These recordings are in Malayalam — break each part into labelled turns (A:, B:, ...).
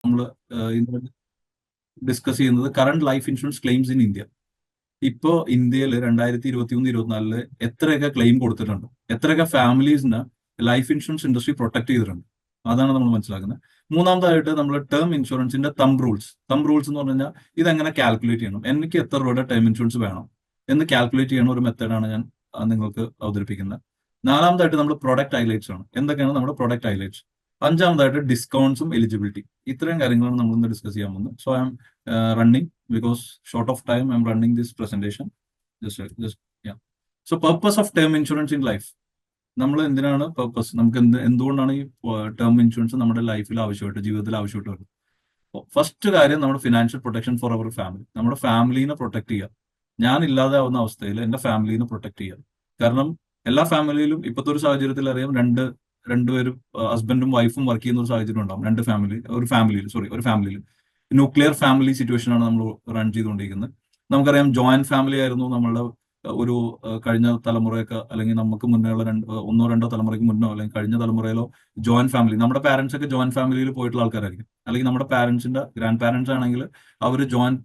A: നമ്മൾ ഇന്ന് ഡിസ്കസ് ചെയ്യുന്നത് current life insurance claims in India. ഇപ്പോ ഇന്ത്യയിൽ 2023-24 എത്രയൊക്കെ ക്ലെയിം കൊടുത്തിട്ടുണ്ട്, എത്രയൊക്കെ ഫാമിലീസിന് ലൈഫ് ഇൻഷുറൻസ് ഇൻഡസ്ട്രി പ്രൊട്ടക്ട് ചെയ്തിട്ടുണ്ട്, അതാണ് നമ്മൾ മനസ്സിലാക്കുന്നത്. മൂന്നാമതായിട്ട് നമ്മൾ ടേം ഇൻഷുറൻസിന്റെ തം റൂൾസ് എന്ന് പറഞ്ഞു കഴിഞ്ഞാൽ ഇതെങ്ങനെ കാൽക്കുലേറ്റ് ചെയ്യണം, എനിക്ക് എത്ര രൂപയുടെ ടേം ഇൻഷുറൻസ് വേണം എന്ന് കാൽക്കുലേറ്റ് ചെയ്യുന്ന ഒരു മെത്തേഡാണ് ഞാൻ നിങ്ങൾക്ക് അവതരിപ്പിക്കുന്നത്. നാലാമതായിട്ട് നമ്മൾ പ്രൊഡക്റ്റ് ഹൈലൈറ്റ്സ് ആണ്, എന്തൊക്കെയാണ് നമ്മുടെ പ്രൊഡക്റ്റ് ഹൈലൈറ്റ്സ്. അഞ്ചാമതായിട്ട് ഡിസ്കൗണ്ട്സും എലിജിബിലിറ്റി. ഇത്രയും കാര്യങ്ങളാണ് നമ്മൾ ഇന്ന് ഡിസ്കസ് ചെയ്യാൻ പോകുന്നത്. So I am running because short of time I'm running this presentation. Just yeah. So purpose of term insurance in life. നമ്മൾ എന്തിനാണ് പർപ്പസ്, നമുക്ക് എന്തുകൊണ്ടാണ് ഈ ടേം ഇൻഷുറൻസ് നമ്മുടെ ലൈഫിൽ ആവശ്യമായിട്ട്, ജീവിതത്തിൽ ആവശ്യമായിട്ട് വരുന്നത്? ഫസ്റ്റ് കാര്യം നമ്മുടെ financial protection for our family. നമ്മുടെ ഫാമിലീനെ പ്രൊട്ടക്ട് ചെയ്യുക. ഞാൻ ഇല്ലാതെ ആവുന്ന അവസ്ഥയിൽ എന്റെ ഫാമിലീനെ പ്രൊട്ടക്ട് ചെയ്യുക. കാരണം എല്ലാ ഫാമിലിയിലും ഇപ്പോഴത്തെ ഒരു സാഹചര്യത്തിൽ അറിയാം, രണ്ടുപേരും ഹസ്ബൻഡും വൈഫും വർക്ക് ചെയ്യുന്ന ഒരു സാഹചര്യം ഉണ്ടാവും. ഒരു ഫാമിലിയിൽ ന്യൂക്ലിയർ ഫാമിലി സിറ്റുവേഷൻ ആണ് നമ്മൾ റൺ ചെയ്തുകൊണ്ടിരിക്കുന്നത്. നമുക്കറിയാം ജോയിന്റ് ഫാമിലി ആയിരുന്നു നമ്മളുടെ ഒരു കഴിഞ്ഞ തലമുറയൊക്കെ, അല്ലെങ്കിൽ നമുക്ക് മുന്നേയുള്ള ഒന്നോ രണ്ടോ തലമുറയ്ക്ക് മുന്നോ അല്ലെങ്കിൽ കഴിഞ്ഞ തലമുറയിലോ ജോയിന്റ് ഫാമിലി, നമ്മുടെ പാരന്റ്സ് ഒക്കെ ജോയിന്റ് ഫാമിലിയിൽ പോയിട്ടുള്ള ആൾക്കാരായിരിക്കും. അല്ലെങ്കിൽ നമ്മുടെ പാരന്റ്സിന്റെ ഗ്രാൻഡ് പാരന്റ്സ് ആണെങ്കിൽ അവർ ജോയിന്റ്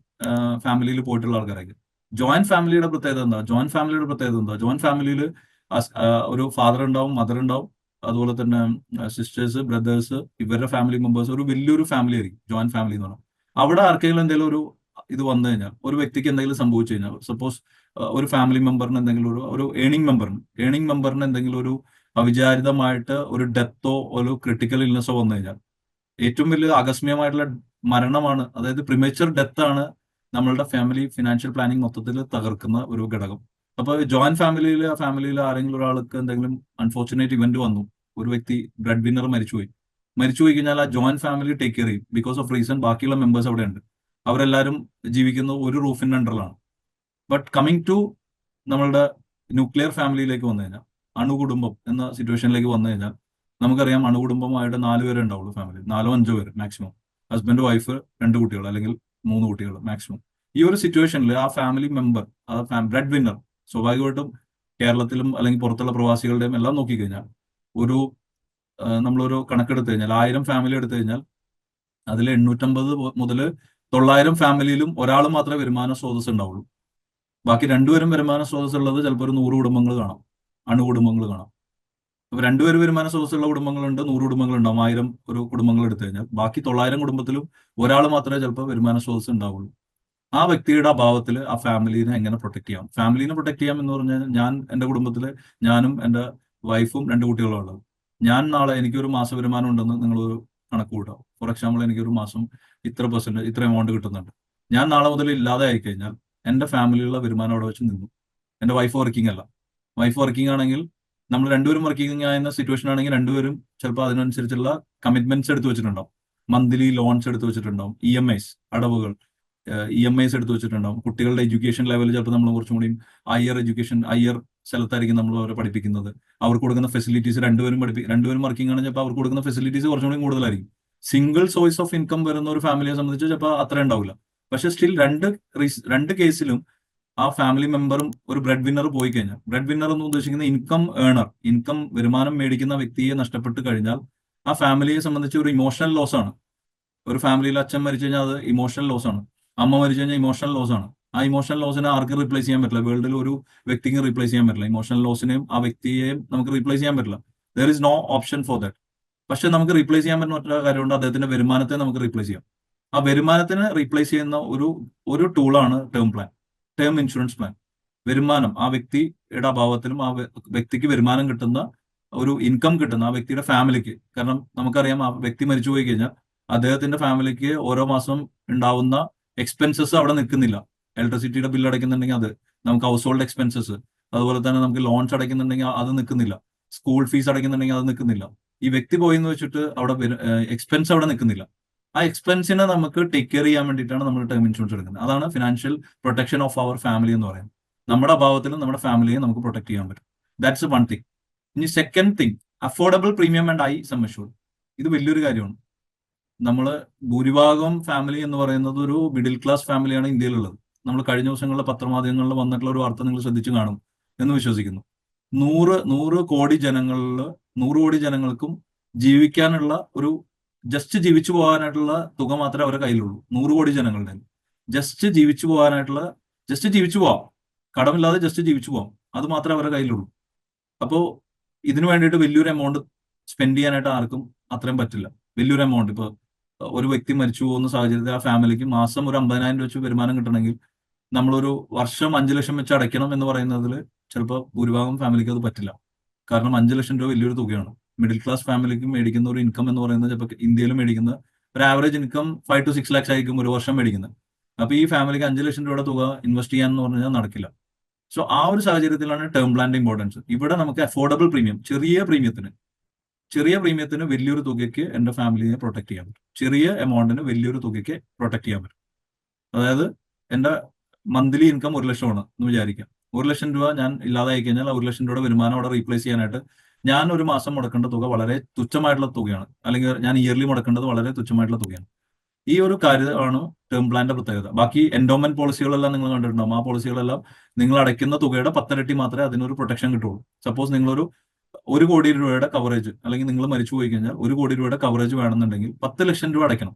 A: ഫാമിലിയിൽ പോയിട്ടുള്ള ആൾക്കാരായിരിക്കും. ജോയിന്റ് ഫാമിലിയുടെ പ്രത്യേകത എന്താ? ജോയിന്റ് ഫാമിലിയിൽ ഒരു ഫാദർ ഉണ്ടാവും, മദർ ഉണ്ടാവും, അതുപോലെ തന്നെ സിസ്റ്റേഴ്സ്, ബ്രദേഴ്സ്, ഇവരുടെ ഫാമിലി മെമ്പേഴ്സ്, ഒരു വലിയൊരു ഫാമിലി ആയിരിക്കും ജോയിന്റ് ഫാമിലി എന്ന് പറഞ്ഞാൽ. അവിടെ ആർക്കെങ്കിലും എന്തെങ്കിലും ഒരു ഇത് വന്നു കഴിഞ്ഞാൽ, ഒരു വ്യക്തിക്ക് എന്തെങ്കിലും സംഭവിച്ചു കഴിഞ്ഞാൽ, സപ്പോസ് ഒരു ഫാമിലി മെമ്പറിന് എന്തെങ്കിലും ഒരു ഏണിംഗ് മെമ്പറിന് എന്തെങ്കിലും ഒരു അവിചാരിതമായിട്ട് ഒരു ഡെത്തോ ഒരു ക്രിട്ടിക്കൽ ഇൽനെസ്സോ വന്നു കഴിഞ്ഞാൽ, ഏറ്റവും വലിയ ആകസ്മികമായിട്ടുള്ള മരണമാണ്, അതായത് പ്രിമേച്ചർ ഡെത്ത് ആണ് നമ്മളുടെ ഫാമിലി ഫിനാൻഷ്യൽ പ്ലാനിങ് മൊത്തത്തിൽ തകർക്കുന്ന ഒരു ഘടകം. അപ്പൊ ജോയിന്റ് ഫാമിലിയിൽ ആരെങ്കിലും ഒരാൾക്ക് എന്തെങ്കിലും അൺഫോർച്ചുനേറ്റ് ഇവന്റ് വന്നു, ഒരു വ്യക്തി ബ്രെഡ് വിന്നർ മരിച്ചുപോയി കഴിഞ്ഞാൽ ആ ജോയിന്റ് ഫാമിലി ടേക്ക് കെയർ ചെയ്യും. ബിക്കോസ് ഓഫ് റീസൺ ബാക്കിയുള്ള മെമ്പേഴ്സ് അവിടെ ഉണ്ട്, അവരെല്ലാവരും ജീവിക്കുന്നത് ഒരു റൂഫിന്റെ അണ്ടറിലാണ്. ബട്ട് കമ്മിങ് ടു നമ്മളുടെ ന്യൂക്ലിയർ ഫാമിലിയിലേക്ക് വന്നു കഴിഞ്ഞാൽ, അണുകുടുംബം എന്ന സിറ്റുവേഷനിലേക്ക് വന്നു കഴിഞ്ഞാൽ, നമുക്കറിയാം അണുകുടുംബമായിട്ട് 4 പേരെ ഉണ്ടാവുള്ളൂ ഫാമിലി, 4-5 പേര് മാക്സിമം. ഹസ്ബൻഡ്, വൈഫ്, 2 കുട്ടികൾ അല്ലെങ്കിൽ 3 കുട്ടികൾ മാക്സിമം. ഈ ഒരു സിറ്റുവേഷനിൽ ആ ഫാമിലി മെമ്പർ, ബ്രെഡ് വിന്നർ, സ്വാഭാവികമായിട്ടും കേരളത്തിലും അല്ലെങ്കിൽ പുറത്തുള്ള പ്രവാസികളുടെയും എല്ലാം നോക്കിക്കഴിഞ്ഞാൽ നമ്മളൊരു കണക്കെടുത്ത് കഴിഞ്ഞാൽ 1000 ഫാമിലി എടുത്തു കഴിഞ്ഞാൽ അതിൽ 850 മുതൽ 900 ഫാമിലിയിലും ഒരാൾ മാത്രമേ വരുമാന സ്രോതസ് ഉണ്ടാവുള്ളൂ. ബാക്കി 2 പേരും വരുമാന സ്രോതസ് ഉള്ളത് ചിലപ്പോൾ ഒരു 100 കുടുംബങ്ങൾ കാണാം, അണുകുടുംബങ്ങൾ കാണാം. അപ്പൊ 2 പേര് വരുമാന സ്രോതസ്സുള്ള കുടുംബങ്ങളുണ്ട്, 100 കുടുംബങ്ങൾ ഉണ്ടാവും. 1000 ഒരു കുടുംബങ്ങൾ എടുത്തു കഴിഞ്ഞാൽ ബാക്കി 900 കുടുംബത്തിലും ഒരാൾ മാത്രമേ ചിലപ്പോൾ വരുമാന സ്രോതസ് ഉണ്ടാവുള്ളൂ. ആ വ്യക്തിയുടെ അഭാവത്തിൽ ആ ഫാമിലിനെ എങ്ങനെ പ്രൊട്ടക്ട് ചെയ്യാം എന്ന് പറഞ്ഞാൽ, ഞാൻ എന്റെ കുടുംബത്തിൽ ഞാനും എന്റെ വൈഫും 2 കുട്ടികളും ഉള്ളത്. ഞാൻ നാളെ എനിക്കൊരു മാസ വരുമാനം ഉണ്ടെന്ന് നിങ്ങളൊരു കണക്ക് കൂട്ടാം. ഫോർ എക്സാമ്പിൾ, എനിക്കൊരു മാസം ഇത്ര എമൗണ്ട് കിട്ടുന്നുണ്ട്. ഞാൻ നാളെ മുതൽ ഇല്ലാതെ ആയിക്കഴിഞ്ഞാൽ എന്റെ ഫാമിലിയിലുള്ള വരുമാനം അവിടെ വെച്ച് നിന്നു. എന്റെ വൈഫ് വർക്കിംഗ് ആണെങ്കിൽ, നമ്മൾ 2 പേരും വർക്കിംഗ് ആയിരുന്ന സിറ്റുവേഷൻ ആണെങ്കിൽ 2 പേരും ചിലപ്പോൾ അതിനനുസരിച്ചുള്ള കമ്മിറ്റ്മെന്റ്സ് എടുത്തു വെച്ചിട്ടുണ്ടാവും. മന്ത്ലി ലോൺസ് എടുത്തു വെച്ചിട്ടുണ്ടാവും, EMIs അടവുകൾ, EMIs എടുത്തു വെച്ചിട്ടുണ്ടാവും. കുട്ടികളുടെ എഡ്യൂക്കേഷൻ ലെവൽ ചിലപ്പോൾ നമ്മൾ കുറച്ചും കൂടി ഹയർ സ്ഥലത്തായിരിക്കും നമ്മൾ അവരെ പഠിപ്പിക്കുന്നത്. അവർക്ക് കൊടുക്കുന്ന ഫെസിലിറ്റീസ് 2 പേരും വർക്കിംഗ് ആണ്, ചിലപ്പോൾ അവർക്ക് കൊടുക്കുന്ന ഫെസിലിറ്റീസ് കുറച്ചും കൂടി കൂടുതലായിരിക്കും. സിംഗിൾ സോഴ്സ് ഓഫ് ഇൻകം വരുന്ന ഒരു ഫാമിലിയെ സംബന്ധിച്ച് ചിലപ്പോൾ അത്ര ഉണ്ടാവില്ല. പക്ഷെ സ്റ്റിൽ രണ്ട് കേസിലും ആ ഫാമിലി മെമ്പറും ഒരു ബ്രെഡ് വിന്നർ പോയി കഴിഞ്ഞാൽ, ബ്രെഡ് വിന്നർ എന്ന് ഉദ്ദേശിക്കുന്ന ഇൻകം വരുമാനം മേടിക്കുന്ന വ്യക്തിയെ നഷ്ടപ്പെട്ട് കഴിഞ്ഞാൽ ആ ഫാമിലിയെ സംബന്ധിച്ച് ഒരു ഇമോഷണൽ ലോസ് ആണ്. ഒരു ഫാമിലിയിൽ അച്ഛൻ മരിച്ചു കഴിഞ്ഞാൽ അത് ഇമോഷണൽ ലോസ് ആണ്, അമ്മ മരിച്ചു കഴിഞ്ഞാൽ ഇമോഷണൽ ലോസ് ആണ്. ആ ഇമോഷണൽ ലോസിനെ ആർക്കും റീപ്ലേസ് ചെയ്യാൻ പറ്റില്ല, വേൾഡിൽ ഒരു വ്യക്തിക്ക് റീപ്ലേസ് ചെയ്യാൻ പറ്റില്ല. ഇമോഷണൽ ലോസിനെയും ആ വ്യക്തിയെയും നമുക്ക് റീപ്ലേസ് ചെയ്യാൻ പറ്റില്ല. There is no option for that. പക്ഷെ നമുക്ക് റീപ്ലേസ് ചെയ്യാൻ പറ്റുന്ന ഒറ്റ കാര്യമുണ്ട്, അദ്ദേഹത്തിന്റെ വരുമാനത്തെ നമുക്ക് റീപ്ലേസ് ചെയ്യാം. ആ വരുമാനത്തിന് റീപ്ലേസ് ചെയ്യുന്ന ഒരു ടൂളാണ് ടേം ഇൻഷുറൻസ് പ്ലാൻ. വരുമാനം, ആ വ്യക്തിയുടെ അഭാവത്തിലും ആ വ്യക്തിക്ക് വരുമാനം കിട്ടുന്ന, ഒരു ഇൻകം കിട്ടുന്ന ആ വ്യക്തിയുടെ ഫാമിലിക്ക്. കാരണം നമുക്കറിയാം, ആ വ്യക്തി മരിച്ചുപോയി കഴിഞ്ഞാൽ അദ്ദേഹത്തിന്റെ ഫാമിലിക്ക് ഓരോ മാസം ഉണ്ടാവുന്ന എക്സ്പെൻസസ് അവിടെ നിൽക്കുന്നില്ല. ഇലക്ട്രിസിറ്റിയുടെ ബില്ല് അടയ്ക്കുന്നുണ്ടെങ്കിൽ അത്, നമുക്ക് ഹൗസ് ഹോൾഡ് എക്സ്പെൻസസ്, അതുപോലെ തന്നെ നമുക്ക് ലോൺസ് അടയ്ക്കുന്നുണ്ടെങ്കിൽ അത് നിൽക്കുന്നില്ല, സ്കൂൾ ഫീസ് അടയ്ക്കുന്നുണ്ടെങ്കിൽ അത് നിൽക്കുന്നില്ല. ഈ വ്യക്തി പോയെന്ന് വെച്ചിട്ട് അവിടെ എക്സ്പെൻസ് അവിടെ നിൽക്കുന്നില്ല. ആ എക്സ്പെൻസിനെ നമുക്ക് ടേക്ക് കെയർ ചെയ്യാൻ വേണ്ടിയിട്ടാണ് നമ്മൾ ടേം ഇൻഷുറൻസ് എടുക്കുന്നത്. അതാണ് financial protection of our family എന്ന് പറയുന്നത്. നമ്മുടെ അഭാവത്തിലും നമ്മുടെ ഫാമിലിയെ നമുക്ക് പ്രൊട്ടക്ട് ചെയ്യാൻ പറ്റും. That's one thing. ഇനി second thing, affordable premium and high sum assured. ഇത് വലിയൊരു കാര്യമാണ്. നമ്മൾ ഭൂരിഭാഗം ഫാമിലി എന്ന് പറയുന്നത് ഒരു മിഡിൽ ക്ലാസ് ഫാമിലിയാണ് ഇന്ത്യയിലുള്ളത്. നമ്മൾ കഴിഞ്ഞ ദിവസങ്ങളിലെ പത്രമാധ്യമങ്ങളിൽ വന്നിട്ടുള്ള ഒരു വാർത്ത നിങ്ങൾ ശ്രദ്ധിച്ചു കാണും എന്ന് വിശ്വസിക്കുന്നു. 100 കോടി ജനങ്ങൾക്കും ജീവിക്കാനുള്ള ഒരു ജസ്റ്റ് ജീവിച്ചു പോകാനായിട്ടുള്ള തുക മാത്രമേ അവരുടെ കയ്യിലുള്ളൂ. 100 കോടി ജനങ്ങളുടെ ജസ്റ്റ് ജീവിച്ചു പോകാനായിട്ടുള്ള, ജസ്റ്റ് ജീവിച്ചു പോവാം, കടമില്ലാതെ ജസ്റ്റ് ജീവിച്ചു പോവാം, അത് മാത്രമേ അവരുടെ കയ്യിലുള്ളൂ. അപ്പോ ഇതിനു വേണ്ടിയിട്ട് വലിയൊരു എമൗണ്ട് സ്പെൻഡ് ചെയ്യാനായിട്ട് ആർക്കും അത്രയും പറ്റില്ല. വലിയൊരു എമൗണ്ട് ഇപ്പൊ ഒരു വ്യക്തി മരിച്ചു പോകുന്ന സാഹചര്യത്തിൽ ആ ഫാമിലിക്ക് മാസം ഒരു 50,000 വെച്ച് വരുമാനം കിട്ടണമെങ്കിൽ നമ്മളൊരു വർഷം 5 ലക്ഷം വെച്ച് അടയ്ക്കണം എന്ന് പറയുന്നതിൽ ചിലപ്പോൾ ഭൂരിഭാഗം ഫാമിലിക്ക് അത് പറ്റില്ല. കാരണം 5 ലക്ഷം രൂപ വലിയൊരു തുകയാണ്. മിഡിൽ ക്ലാസ് ഫാമിലിക്ക് മേടിക്കുന്ന ഒരു ഇൻകം എന്ന് പറയുന്നത് ചിലപ്പോൾ ഇന്ത്യയിൽ മേടിക്കുന്ന ഒരു ആവറേജ് ഇൻകം 5 to 6 lakhs ആയിരിക്കും ഒരു വർഷം മേടിക്കുന്നത്. അപ്പൊ ഈ ഫാമിലിക്ക് 5 ലക്ഷം രൂപയുടെ തുക ഇൻവെസ്റ്റ് ചെയ്യാന്ന് പറഞ്ഞാൽ നടക്കില്ല. സോ ആ ഒരു സാഹചര്യത്തിലാണ് ടേം പ്ലാന്റെ ഇമ്പോർട്ടൻസ്. ഇവിടെ നമുക്ക് അഫോർഡബിൾ പ്രീമിയം, ചെറിയ പ്രീമിയത്തിന് വലിയൊരു തുകയ്ക്ക് എന്റെ ഫാമിലിയെ പ്രൊട്ടക്ട് ചെയ്യാൻ പറ്റും. ചെറിയ എമൗണ്ടിന് വലിയൊരു തുകയ്ക്ക് പ്രൊട്ടക്ട് ചെയ്യാൻ പറ്റും. അതായത് എന്റെ മന്ത്ലി ഇൻകം 1 ലക്ഷമാണ് എന്ന് വിചാരിക്കാം. 1 ലക്ഷം രൂപ ഞാൻ ഇല്ലാതായി കഴിഞ്ഞാൽ ആ 1 ലക്ഷം രൂപയുടെ വരുമാനം അവിടെ റീപ്ലേസ് ചെയ്യാനായിട്ട് ഞാൻ ഒരു മാസം മുടക്കേണ്ട തുക വളരെ തുച്ഛമായിട്ടുള്ള തുകയാണ്, അല്ലെങ്കിൽ ഞാൻ ഇയർലി മുടക്കേണ്ടത് വളരെ തുച്ഛമായിട്ടുള്ള തുകയാണ്. ഈ ഒരു കാര്യമാണ് ടേം പ്ലാന്റെ പ്രത്യേകത. ബാക്കി എൻഡോമെന്റ് പോളിസികളെല്ലാം നിങ്ങൾ കണ്ടിട്ടുണ്ടാവും. ആ പോളിസികളെല്ലാം നിങ്ങൾ അടയ്ക്കുന്ന തുകയുടെ 10 ഇരട്ടി മാത്രമേ അതിനൊരു പ്രൊട്ടക്ഷൻ കിട്ടുള്ളൂ. സപ്പോസ് നിങ്ങളൊരു 1 കോടി രൂപയുടെ കവറേജ്, അല്ലെങ്കിൽ നിങ്ങൾ മരിച്ചു പോയി കഴിഞ്ഞാൽ 1 കോടി രൂപയുടെ കവറേജ് വേണമെന്നുണ്ടെങ്കിൽ 10 ലക്ഷം രൂപ അടയ്ക്കണം.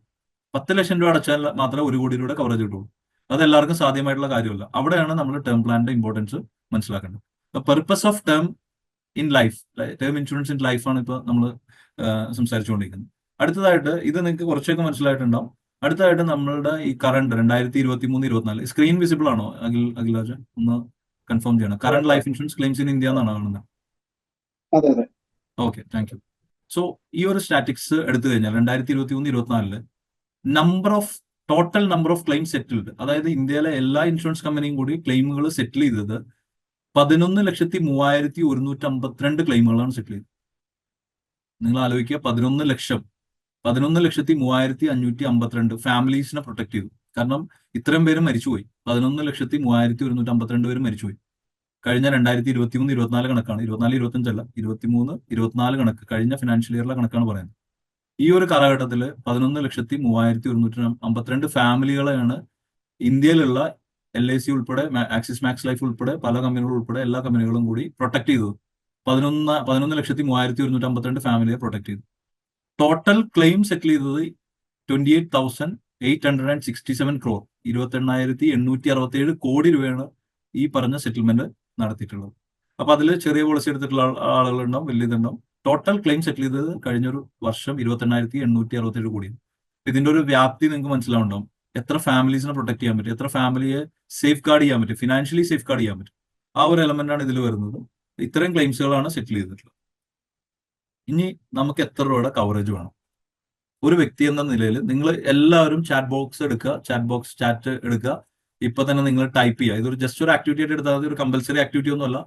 A: 10 ലക്ഷം രൂപ അടച്ചാൽ മാത്രമേ 1 കോടി രൂപയുടെ കവറേജ് കിട്ടുള്ളൂ. അത് എല്ലാവർക്കും സാധ്യമായിട്ടുള്ള കാര്യമല്ല. അവിടെയാണ് നമ്മൾ ടേം പ്ലാന്റെ ഇമ്പോർട്ടൻസ് മനസ്സിലാക്കേണ്ടത്. Purpose of term in life, term insurance in life ആണ് ഇപ്പൊ നമ്മൾ സംസാരിച്ചുകൊണ്ടിരിക്കുന്നത്. അടുത്തതായിട്ട് ഇത് നിങ്ങൾക്ക് കുറച്ചൊക്കെ മനസ്സിലായിട്ടുണ്ടാവും. അടുത്തതായിട്ട് നമ്മളുടെ ഈ കറണ്ട് 2023-24 സ്ക്രീൻ വിസിബിൾ ആണോ അഖിൽരാജ്? ഒന്ന് കൺഫേം ചെയ്യണം. Current life insurance claims in India എന്നാണ് കാണുന്നത്.
B: അതെ അതെ.
A: Okay, thank you. സോ ഈ ഒരു സ്റ്റാറ്റിക്സ് എടുത്തു കഴിഞ്ഞാൽ 2023-24 total number of claim settled, അതായത് ഇന്ത്യയിലെ എല്ലാ ഇൻഷുറൻസ് കമ്പനിയും കൂടി ക്ലെയിമുകൾ സെറ്റിൽ ചെയ്തത് 11,03,152 ക്ലെയിമുകളാണ് സെറ്റിൽ ചെയ്തത്. നിങ്ങൾ ആലോചിക്കുക, 11,03,552 ഫാമിലീസിനെ പ്രൊട്ടക്ട് ചെയ്തു. കാരണം ഇത്രയും പേര് മരിച്ചുപോയി. 11,03,152 പേര് മരിച്ചുപോയി. കഴിഞ്ഞ 2023-24 കണക്കാണ്, 24-25 23-24 കണക്ക്, കഴിഞ്ഞ ഫിനാൻഷ്യൽ ഇയറിലെ കണക്കാണ് പറയുന്നത്. ഈ ഒരു കാലഘട്ടത്തിൽ 11,03,152 ഫാമിലികളെയാണ് ഇന്ത്യയിലുള്ള LIC ഉൾപ്പെടെ, ആക്സിസ് മാക്സ് ലൈഫ് ഉൾപ്പെടെ, പല കമ്പനികൾ ഉൾപ്പെടെ എല്ലാ കമ്പനികളും കൂടി പ്രൊട്ടക്ട് ചെയ്തത്. 11,03,152 ഫാമിലിയെ പ്രൊട്ടക്ട് ചെയ്തു. ടോട്ടൽ ക്ലെയിം സെറ്റിൽ ചെയ്തത് 28,867 crore, 28,867 കോടി രൂപയാണ് ഈ പറഞ്ഞ സെറ്റിൽമെന്റ് നടത്തിയിട്ടുള്ളത്. അപ്പൊ അതിൽ ചെറിയ പോളിസി എടുത്തിട്ടുള്ള ആളുകളുണ്ടാവും, വലിയതുണ്ടാവും. ടോട്ടൽ ക്ലെയിം സെറ്റിൽ ചെയ്തത് കഴിഞ്ഞൊരു വർഷം 28,867 കോടിയാണ്. ഇതിന്റെ ഒരു വ്യാപ്തി നിങ്ങൾക്ക് മനസ്സിലാവുണ്ടാവും. എത്ര ഫാമിലീസിനെ പ്രൊട്ടക്ട് ചെയ്യാൻ പറ്റും, എത്ര ഫാമിലിയെ സേഫ് ഗാർഡ് ചെയ്യാൻ പറ്റും, ഫിനാൻഷ്യലി സേഫ് ഗാർഡ് ചെയ്യാൻ പറ്റും. ആ ഒരു എലമെന്റ് ആണ് ഇതിൽ വരുന്നത്. ഇത്രയും ക്ലെയിംസുകളാണ് സെറ്റിൽ ചെയ്തിട്ടുള്ളത്. ഇനി നമുക്ക് എത്ര രൂപയുടെ കവറേജ് വേണം? ഒരു വ്യക്തി എന്ന നിലയിൽ നിങ്ങൾ എല്ലാവരും ചാറ്റ് എടുക്കുക. ഇപ്പൊ തന്നെ നിങ്ങൾ ടൈപ്പ് ചെയ്യുക. ഇതൊരു ജസ്റ്റ് ഒരു ആക്ടിവിറ്റി ആയിട്ട് എടുത്താൽ മതി. ഒരു കമ്പൽസറി ആക്ടിവിറ്റി ഒന്നുമല്ല.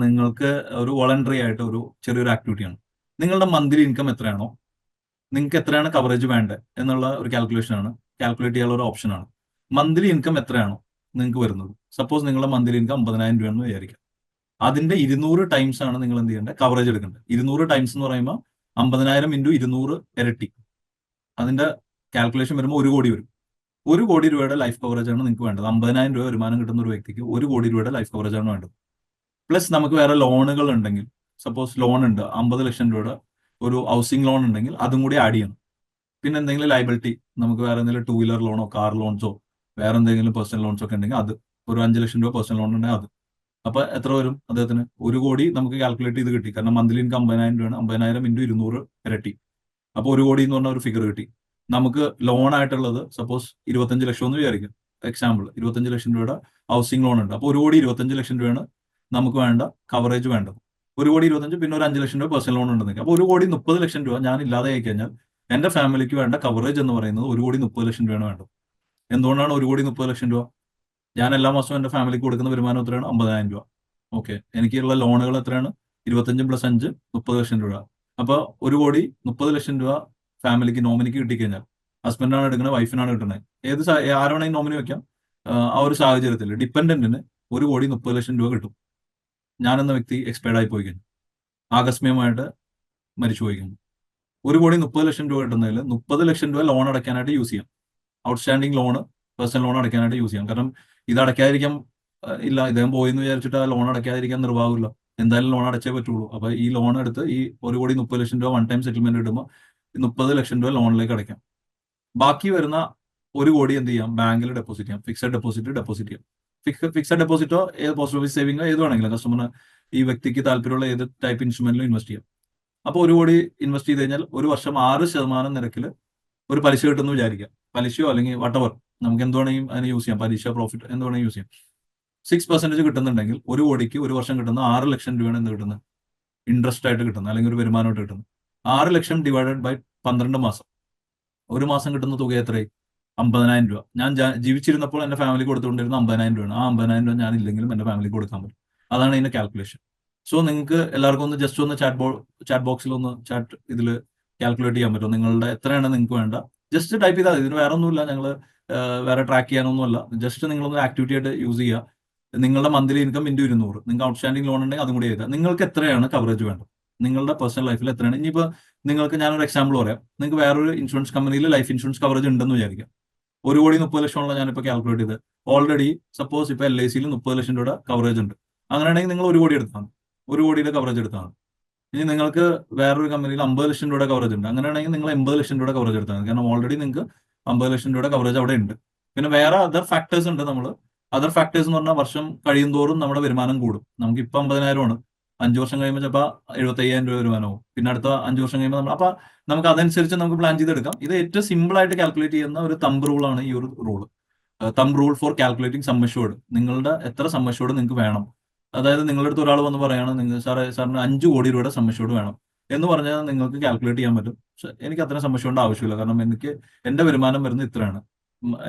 A: നിങ്ങൾക്ക് ഒരു വോളണ്ടറി ആയിട്ട് ഒരു ചെറിയൊരു ആക്ടിവിറ്റിയാണ്. നിങ്ങളുടെ മന്ത്ലി ഇൻകം എത്രയാണോ, നിങ്ങൾക്ക് എത്രയാണ് കവറേജ് വേണ്ടത് എന്നുള്ള ഒരു കാൽക്കുലേറ്റ് ചെയ്യാനുള്ള ഒരു ഓപ്ഷനാണ്. മന്ത്ലി ഇൻകം എത്രയാണോ നിങ്ങൾക്ക് വരുന്നത്, സപ്പോസ് നിങ്ങളുടെ മന്ത്ലി ഇൻകം 50,000 രൂപയെന്ന് വിചാരിക്കാം. അതിന്റെ 200 ടൈംസ് ആണ് നിങ്ങൾ എന്ത് ചെയ്യേണ്ടത്, കവറേജ് എടുക്കേണ്ടത്. 200 ടൈംസ് എന്ന് പറയുമ്പോൾ 50,000 × 200 ഇരട്ടി. അതിന്റെ കാൽക്കുലേഷൻ വരുമ്പോൾ 1 കോടി വരും. 1 കോടി രൂപയുടെ ലൈഫ് കവറേജ് ആണ് നിങ്ങൾക്ക് വേണ്ടത്. 50,000 രൂപ വരുമാനം കിട്ടുന്ന ഒരു വ്യക്തിക്ക് 1 കോടി രൂപയുടെ ലൈഫ് കവറേജ് ആണ് വേണ്ടത്. പ്ലസ് നമുക്ക് വേറെ ലോണുകൾ ഉണ്ടെങ്കിൽ, സപ്പോസ് ലോൺ ഉണ്ട് 50 ലക്ഷം രൂപയുടെ ഒരു ഹൗസിംഗ് ലോൺ ഉണ്ടെങ്കിൽ അതും കൂടി ആഡ് ചെയ്യണം. പിന്നെ എന്തെങ്കിലും ലൈബിലിറ്റി, നമുക്ക് വേറെ എന്തെങ്കിലും 2 വീലർ ലോണോ കാർ ലോൺസോ വേറെ എന്തെങ്കിലും പേഴ്സണൽ ലോൺസോ ഒക്കെ ഉണ്ടെങ്കിൽ അത്, ഒരു 5 ലക്ഷം രൂപ പേഴ്സണൽ ലോൺ ഉണ്ടെങ്കിൽ അത്. അപ്പൊ എത്ര വരും അദ്ദേഹത്തിന്? 1 കോടി നമുക്ക് കാൽക്കുലേറ്റ് ചെയ്ത് കിട്ടി. കാരണം മന്ത്ലി ഇൻകം 50,000 രൂപയാണ്. 50,000 × 200 ഇരട്ടി. അപ്പൊ 1 കോടി എന്ന് പറഞ്ഞ ഒരു ഫിഗർ കിട്ടി. നമുക്ക് ലോൺ ആയിട്ടുള്ളത് സപ്പോസ് 25 ലക്ഷം എന്ന് വിചാരിക്കും. എക്സാമ്പിൾ 25 ലക്ഷം രൂപയുടെ ഹൗസിംഗ് ലോൺ ഉണ്ട്. അപ്പൊ 1 കോടി 25 ലക്ഷം രൂപയാണ് നമുക്ക് വേണ്ട കവറേജ് വേണ്ടത്. 1 കോടി 25, പിന്നെ ഒരു 5 ലക്ഷം രൂപ പേഴ്സണൽ ലോൺ ഉണ്ടെങ്കിൽ അപ്പൊ 1 കോടി 30 ലക്ഷം രൂപ ഞാൻ ഇല്ലാതെ ആയി കഴിഞ്ഞാൽ എന്റെ ഫാമിലിക്ക് വേണ്ട കവറേജ് എന്ന് പറയുന്നത് 1 കോടി 30 ലക്ഷം രൂപയാണ് വേണ്ടത്. എന്തുകൊണ്ടാണ് 1 കോടി 30 ലക്ഷം രൂപ? ഞാൻ എല്ലാ മാസവും എന്റെ ഫാമിലിക്ക് കൊടുക്കുന്ന വരുമാനം എത്രയാണ്? 50,000 രൂപ. ഓക്കെ, എനിക്കുള്ള ലോണുകൾ എത്രയാണ്? 25 + 5 30 ലക്ഷം രൂപ. അപ്പൊ 1 കോടി 30 ലക്ഷം രൂപ ഫാമിലിക്ക് നോമിനിക്ക് കിട്ടിക്കഴിഞ്ഞാൽ, ഹസ്ബൻഡാണ് എടുക്കുന്നത്, വൈഫിനാണ് കിട്ടുന്നത്, ആരാണെങ്കിൽ നോമിനി വെക്കാം. ആ ഒരു സാഹചര്യത്തിൽ ഡിപ്പെൻഡന്റിന് 1 കോടി 30 ലക്ഷം രൂപ കിട്ടും. ഞാനെന്ന വ്യക്തി എക്സ്പയർഡ് ആയി പോയി കഴിഞ്ഞു, ആകസ്മികമായിട്ട് മരിച്ചു പോയി കഴിഞ്ഞു. 1 കോടി 30 ലക്ഷം രൂപ കിട്ടുന്നതിൽ 30 ലക്ഷം രൂപ ലോൺ അടയ്ക്കാനായിട്ട് യൂസ് ചെയ്യാം. ഔട്ട്സ്റ്റാൻഡിങ് ലോൺ, പേഴ്സണൽ ലോൺ അടയ്ക്കാനായിട്ട് യൂസ് ചെയ്യാം. കാരണം ഇത് അടയ്ക്കാതിരിക്കാൻ ഇല്ല, ഇദ്ദേഹം പോയി എന്ന് വിചാരിച്ചിട്ട് ആ ലോൺ അടയ്ക്കാതിരിക്കാൻ നിർവാഹമില്ല. എന്തായാലും ലോൺ അടച്ചേ പറ്റുള്ളൂ. അപ്പൊ ഈ ലോൺ എടുത്ത് ഈ 1 കോടി 30 ലക്ഷം രൂപ വൺ ടൈം സെറ്റിൽമെന്റ് ഇടുമ്പോൾ 30 ലക്ഷം രൂപ ലോണിലേക്ക് അടയ്ക്കാം. ബാക്കി വരുന്ന 1 കോടി എന്ത് ചെയ്യാം? ബാങ്കിൽ ഡെപ്പോസിറ്റ് ചെയ്യാം. ഫിക്സഡ് ഡെപ്പോസിറ്റ് ചെയ്യാം. ഫിക്സഡ് ഡെപ്പോസിറ്റോ ഏത് പോസ്റ്റ് ഓഫീസ് സേവിംഗോ ഏത് വേണമെങ്കിലും കസ്റ്റമറിന് ഈ വ്യക്തിക്ക് താല്പര്യമുള്ള ഏത് ടൈപ്പ് ഇൻസ്ട്രുമെന്റിലും ഇൻവെസ്റ്റ് ചെയ്യാം. അപ്പോൾ 1 കോടി ഇൻവെസ്റ്റ് ചെയ്ത് കഴിഞ്ഞാൽ ഒരു വർഷം 6% നിരക്കിൽ ഒരു പലിശ കിട്ടുമെന്ന് വിചാരിക്കാം. പലിശയോ അല്ലെങ്കിൽ വട്ടവർ നമുക്ക് എന്ത് വേണമെങ്കിലും അതിന് യൂസ് ചെയ്യാം. പലിശ, പ്രോഫിറ്റ് എന്ത് വേണമെങ്കിലും യൂസ് ചെയ്യാം. 6% കിട്ടുന്നുണ്ടെങ്കിൽ 1 കോടിക്ക് ഒരു വർഷം കിട്ടുന്ന 6 ലക്ഷം രൂപയാണ് എന്ത് കിട്ടുന്നത്? ഇൻട്രസ്റ്റ് ആയിട്ട് കിട്ടുന്നത്, അല്ലെങ്കിൽ ഒരു വരുമാനമായിട്ട് കിട്ടുന്നത്. 6 ലക്ഷം ഡിവൈഡഡ് ബൈ 12 മാസം. ഒരു മാസം കിട്ടുന്ന തുക എത്രയായി? 50,000 രൂപ. ഞാൻ ജീവിച്ചിരുന്നപ്പോൾ എന്റെ ഫാമിലി കൊടുത്തുകൊണ്ടിരുന്ന 50,000 രൂപയാണ്. ആ 50,000 രൂപ ഞാൻ ഇല്ലെങ്കിലും എന്റെ ഫാമിലിക്ക് കൊടുക്കാൻ പറ്റും. അതാണ് ഇതിന്റെ കാൽക്കുലേഷൻ. സോ നിങ്ങൾക്ക് എല്ലാവർക്കും ഒന്ന് ജസ്റ്റ് ഒന്ന് ചാറ്റ് ബോക്സിൽ ഒന്ന് ചാറ്റ് ഇതിൽ കാൽക്കുലേറ്റ് ചെയ്യാൻ പറ്റും. നിങ്ങളുടെ എത്രയാണ് നിങ്ങൾക്ക് വേണ്ട ജസ്റ്റ് ടൈപ്പ് ചെയ്താൽ ഇതിന് വേറെ ഒന്നുമില്ല. ഞങ്ങൾ വേറെ ട്രാക്ക് ചെയ്യാനൊന്നുമല്ല. ജസ്റ്റ് നിങ്ങളൊന്ന് ആക്ടിവിറ്റി ആയിട്ട് യൂസ് ചെയ്യുക. നിങ്ങളുടെ മന്ത്ലി ഇൻകം ഇൻറ്റു 200. നിങ്ങൾക്ക് ഔട്ട്സ്റ്റാൻഡിംഗ് ലോൺ ഉണ്ടെങ്കിൽ അതും കൂടി ചെയ്താൽ നിങ്ങൾക്ക് എത്രയാണ് കവറേജ് വേണ്ടത്, നിങ്ങളുടെ പേഴ്സണൽ ലൈഫിൽ എത്രയാണ്. ഇനിയിപ്പോൾ നിങ്ങൾക്ക് ഞാനൊരു എക്സാമ്പിൾ പറയാം. നിങ്ങൾക്ക് വേറൊരു ഇൻഷുറൻസ് കമ്പനിയിൽ ലൈഫ് ഇൻഷുറൻസ് കവറേജ് ഉണ്ടെന്ന് വിചാരിക്കാം. 1 കോടി 30 ലക്ഷമുള്ള ഞാനിപ്പോൾ കാൽക്കുലേറ്റ് ചെയ്ത് ഓൾറെഡി സപ്പോസ് ഇപ്പോൾ LICയിൽ 30 ലക്ഷം രൂപയുടെ കവറേജ് ഉണ്ട്. അങ്ങനെയാണെങ്കിൽ നിങ്ങൾ 1 കോടി എടുത്താണ്, 1 കോടിയുടെ കവറേജ് എടുത്താണ്. ഇനി നിങ്ങൾക്ക് വേറൊരു കമ്പനിയിൽ 50 ലക്ഷം രൂപയുടെ കവറേജ് ഉണ്ട്. അങ്ങനെയാണെങ്കിൽ നിങ്ങൾ 80 ലക്ഷം രൂപയുടെ കവറേജ് എടുത്താണ്. കാരണം ഓൾറെഡി നിങ്ങൾക്ക് 50 ലക്ഷം രൂപയുടെ കവറേജ് അവിടെ ഉണ്ട്. പിന്നെ വേറെ അതർ ഫാക്ടേഴ്സ് ഉണ്ട്. അതർ ഫാക്ടേഴ്സ് എന്ന് പറഞ്ഞാൽ വർഷം കഴിയുന്തോറും നമ്മുടെ വരുമാനം കൂടും. നമുക്ക് ഇപ്പം 50,000 ആണ്. 5 വർഷം കഴിയുമ്പോൾ ചിലപ്പോൾ 75,000 രൂപ വരുമാനവും. പിന്നെ അടുത്ത 5 വർഷം കഴിയുമ്പോൾ അപ്പൊ നമുക്ക് അതനുസരിച്ച് നമുക്ക് പ്ലാൻ ചെയ്തെടുക്കാം. ഇത് ഏറ്റവും സിമ്പിൾ ആയിട്ട് കാൽക്കുലേറ്റ് ചെയ്യുന്ന ഒരു തമ്പ് റൂളാണ് ഈ ഒരു rule. Thumb rule for calculating sum assured. നിങ്ങളുടെ എത്ര സം അഷ്യൂർഡ് നിങ്ങൾക്ക് വേണം. അതായത് നിങ്ങളുടെ അടുത്ത് ഒരാൾ വന്ന് പറയാണ്, സാറിന് 5 കോടി രൂപയുടെ സം അഷ്യൂർഡ് വേണം എന്ന് പറഞ്ഞാൽ നിങ്ങൾക്ക് കാൽക്കുലേറ്റ് ചെയ്യാൻ പറ്റും. പക്ഷെ എനിക്ക് അത്ര സം അഷ്യൂർഡ് ആവശ്യമില്ല. കാരണം എനിക്ക് എന്റെ വരുമാനം വരുന്നത് ഇത്രയാണ്.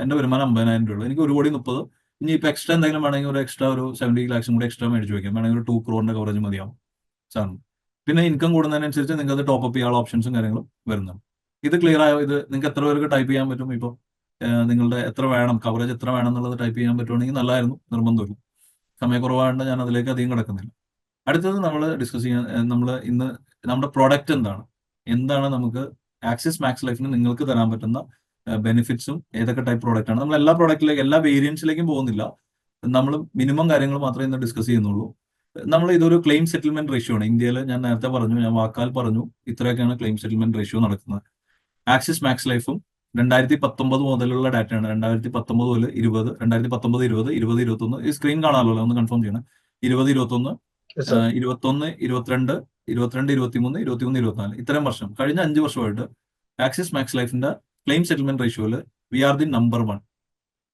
A: എന്റെ വരുമാനം 50,000 രൂപ. എനിക്ക് 1 കോടി 30. ഇനി ഇപ്പൊ എക്സ്ട്രാ എന്തെങ്കിലും വേണമെങ്കിൽ ഒരു എക്സ്ട്രാ ഒരു 70 ലാക്സും കൂടി എക്സ്ട്രാ മേടിച്ച് വയ്ക്കാം. വേണമെങ്കിൽ ഒരു 2 crore കവറേജ് മതിയാവും സാറിന്. പിന്നെ ഇൻകം കൂടുന്നതിനനുസരിച്ച് നിങ്ങൾക്ക് അത് ടോപ്പ് അപ്പ് ചെയ്യാനുള്ള ഓപ്ഷൻസും കാര്യങ്ങളും വരുന്നുണ്ട്. ഇത് ക്ലിയർ ആയോ? ഇത് നിങ്ങൾക്ക് എത്ര പേർക്ക് ടൈപ്പ് ചെയ്യാൻ പറ്റും? ഇപ്പോൾ നിങ്ങളുടെ എത്ര വേണം, കവറേജ് എത്ര വേണം എന്നുള്ളത് ടൈപ്പ് ചെയ്യാൻ പറ്റുവാണെങ്കിൽ നല്ലതായിരുന്നു. നിർബന്ധമില്ല. സമയക്കുറവായതുകൊണ്ട് ഞാൻ അതിലേക്ക് അധികം കിടക്കുന്നില്ല. അടുത്തത് നമ്മൾ ഡിസ്കസ് ചെയ്യാൻ നമ്മൾ ഇന്ന് നമ്മുടെ പ്രോഡക്റ്റ് എന്താണ് നമുക്ക് ആക്സിസ് മാക്സ് ലൈഫിന് നിങ്ങൾക്ക് തരാൻ പറ്റുന്ന ബെനിഫിറ്റ്സും ഏതൊക്കെ ടൈപ്പ് പ്രോഡക്റ്റ് ആണ്. നമ്മൾ എല്ലാ പ്രോഡക്റ്റിലേക്കും എല്ലാ വേരിയൻസിലേക്കും പോകുന്നില്ല. നമ്മൾ മിനിമം കാര്യങ്ങൾ മാത്രമേ ഇന്ന് ഡിസ്കസ് ചെയ്യുന്നുള്ളൂ. നമ്മൾ ഇതൊരു ക്ലെയിം സെറ്റിൽമെന്റ് റേഷ്യോ ആണ്. ഇന്ത്യയിൽ ഞാൻ നേരത്തെ പറഞ്ഞു, ഞാൻ വാക്കാൽ പറഞ്ഞു, ഇത്രയൊക്കെയാണ് ക്ലെയിം സെറ്റിൽമെന്റ് റേഷ്യോ നടക്കുന്നത്. ആക്സിസ് മാക്സ് ലൈഫും 2019 മുതലുള്ള ഡാറ്റയാണ്. 2019 മുതൽ 20, 2019, 20, 20, 21 ഈ സ്ക്രീൻ കാണാമല്ലോ, ഒന്ന് കൺഫേം ചെയ്യണം. 20, 21, 21, 22, 22, 23, 23, 24 ഇത്രയും വർഷം, കഴിഞ്ഞ 5 വർഷമായിട്ട് ആക്സിസ് മാക്സ് ലൈഫിന്റെ ക്ലെയിം സെറ്റിൽമെന്റ് റേഷ്യോയിൽ we are the number 1.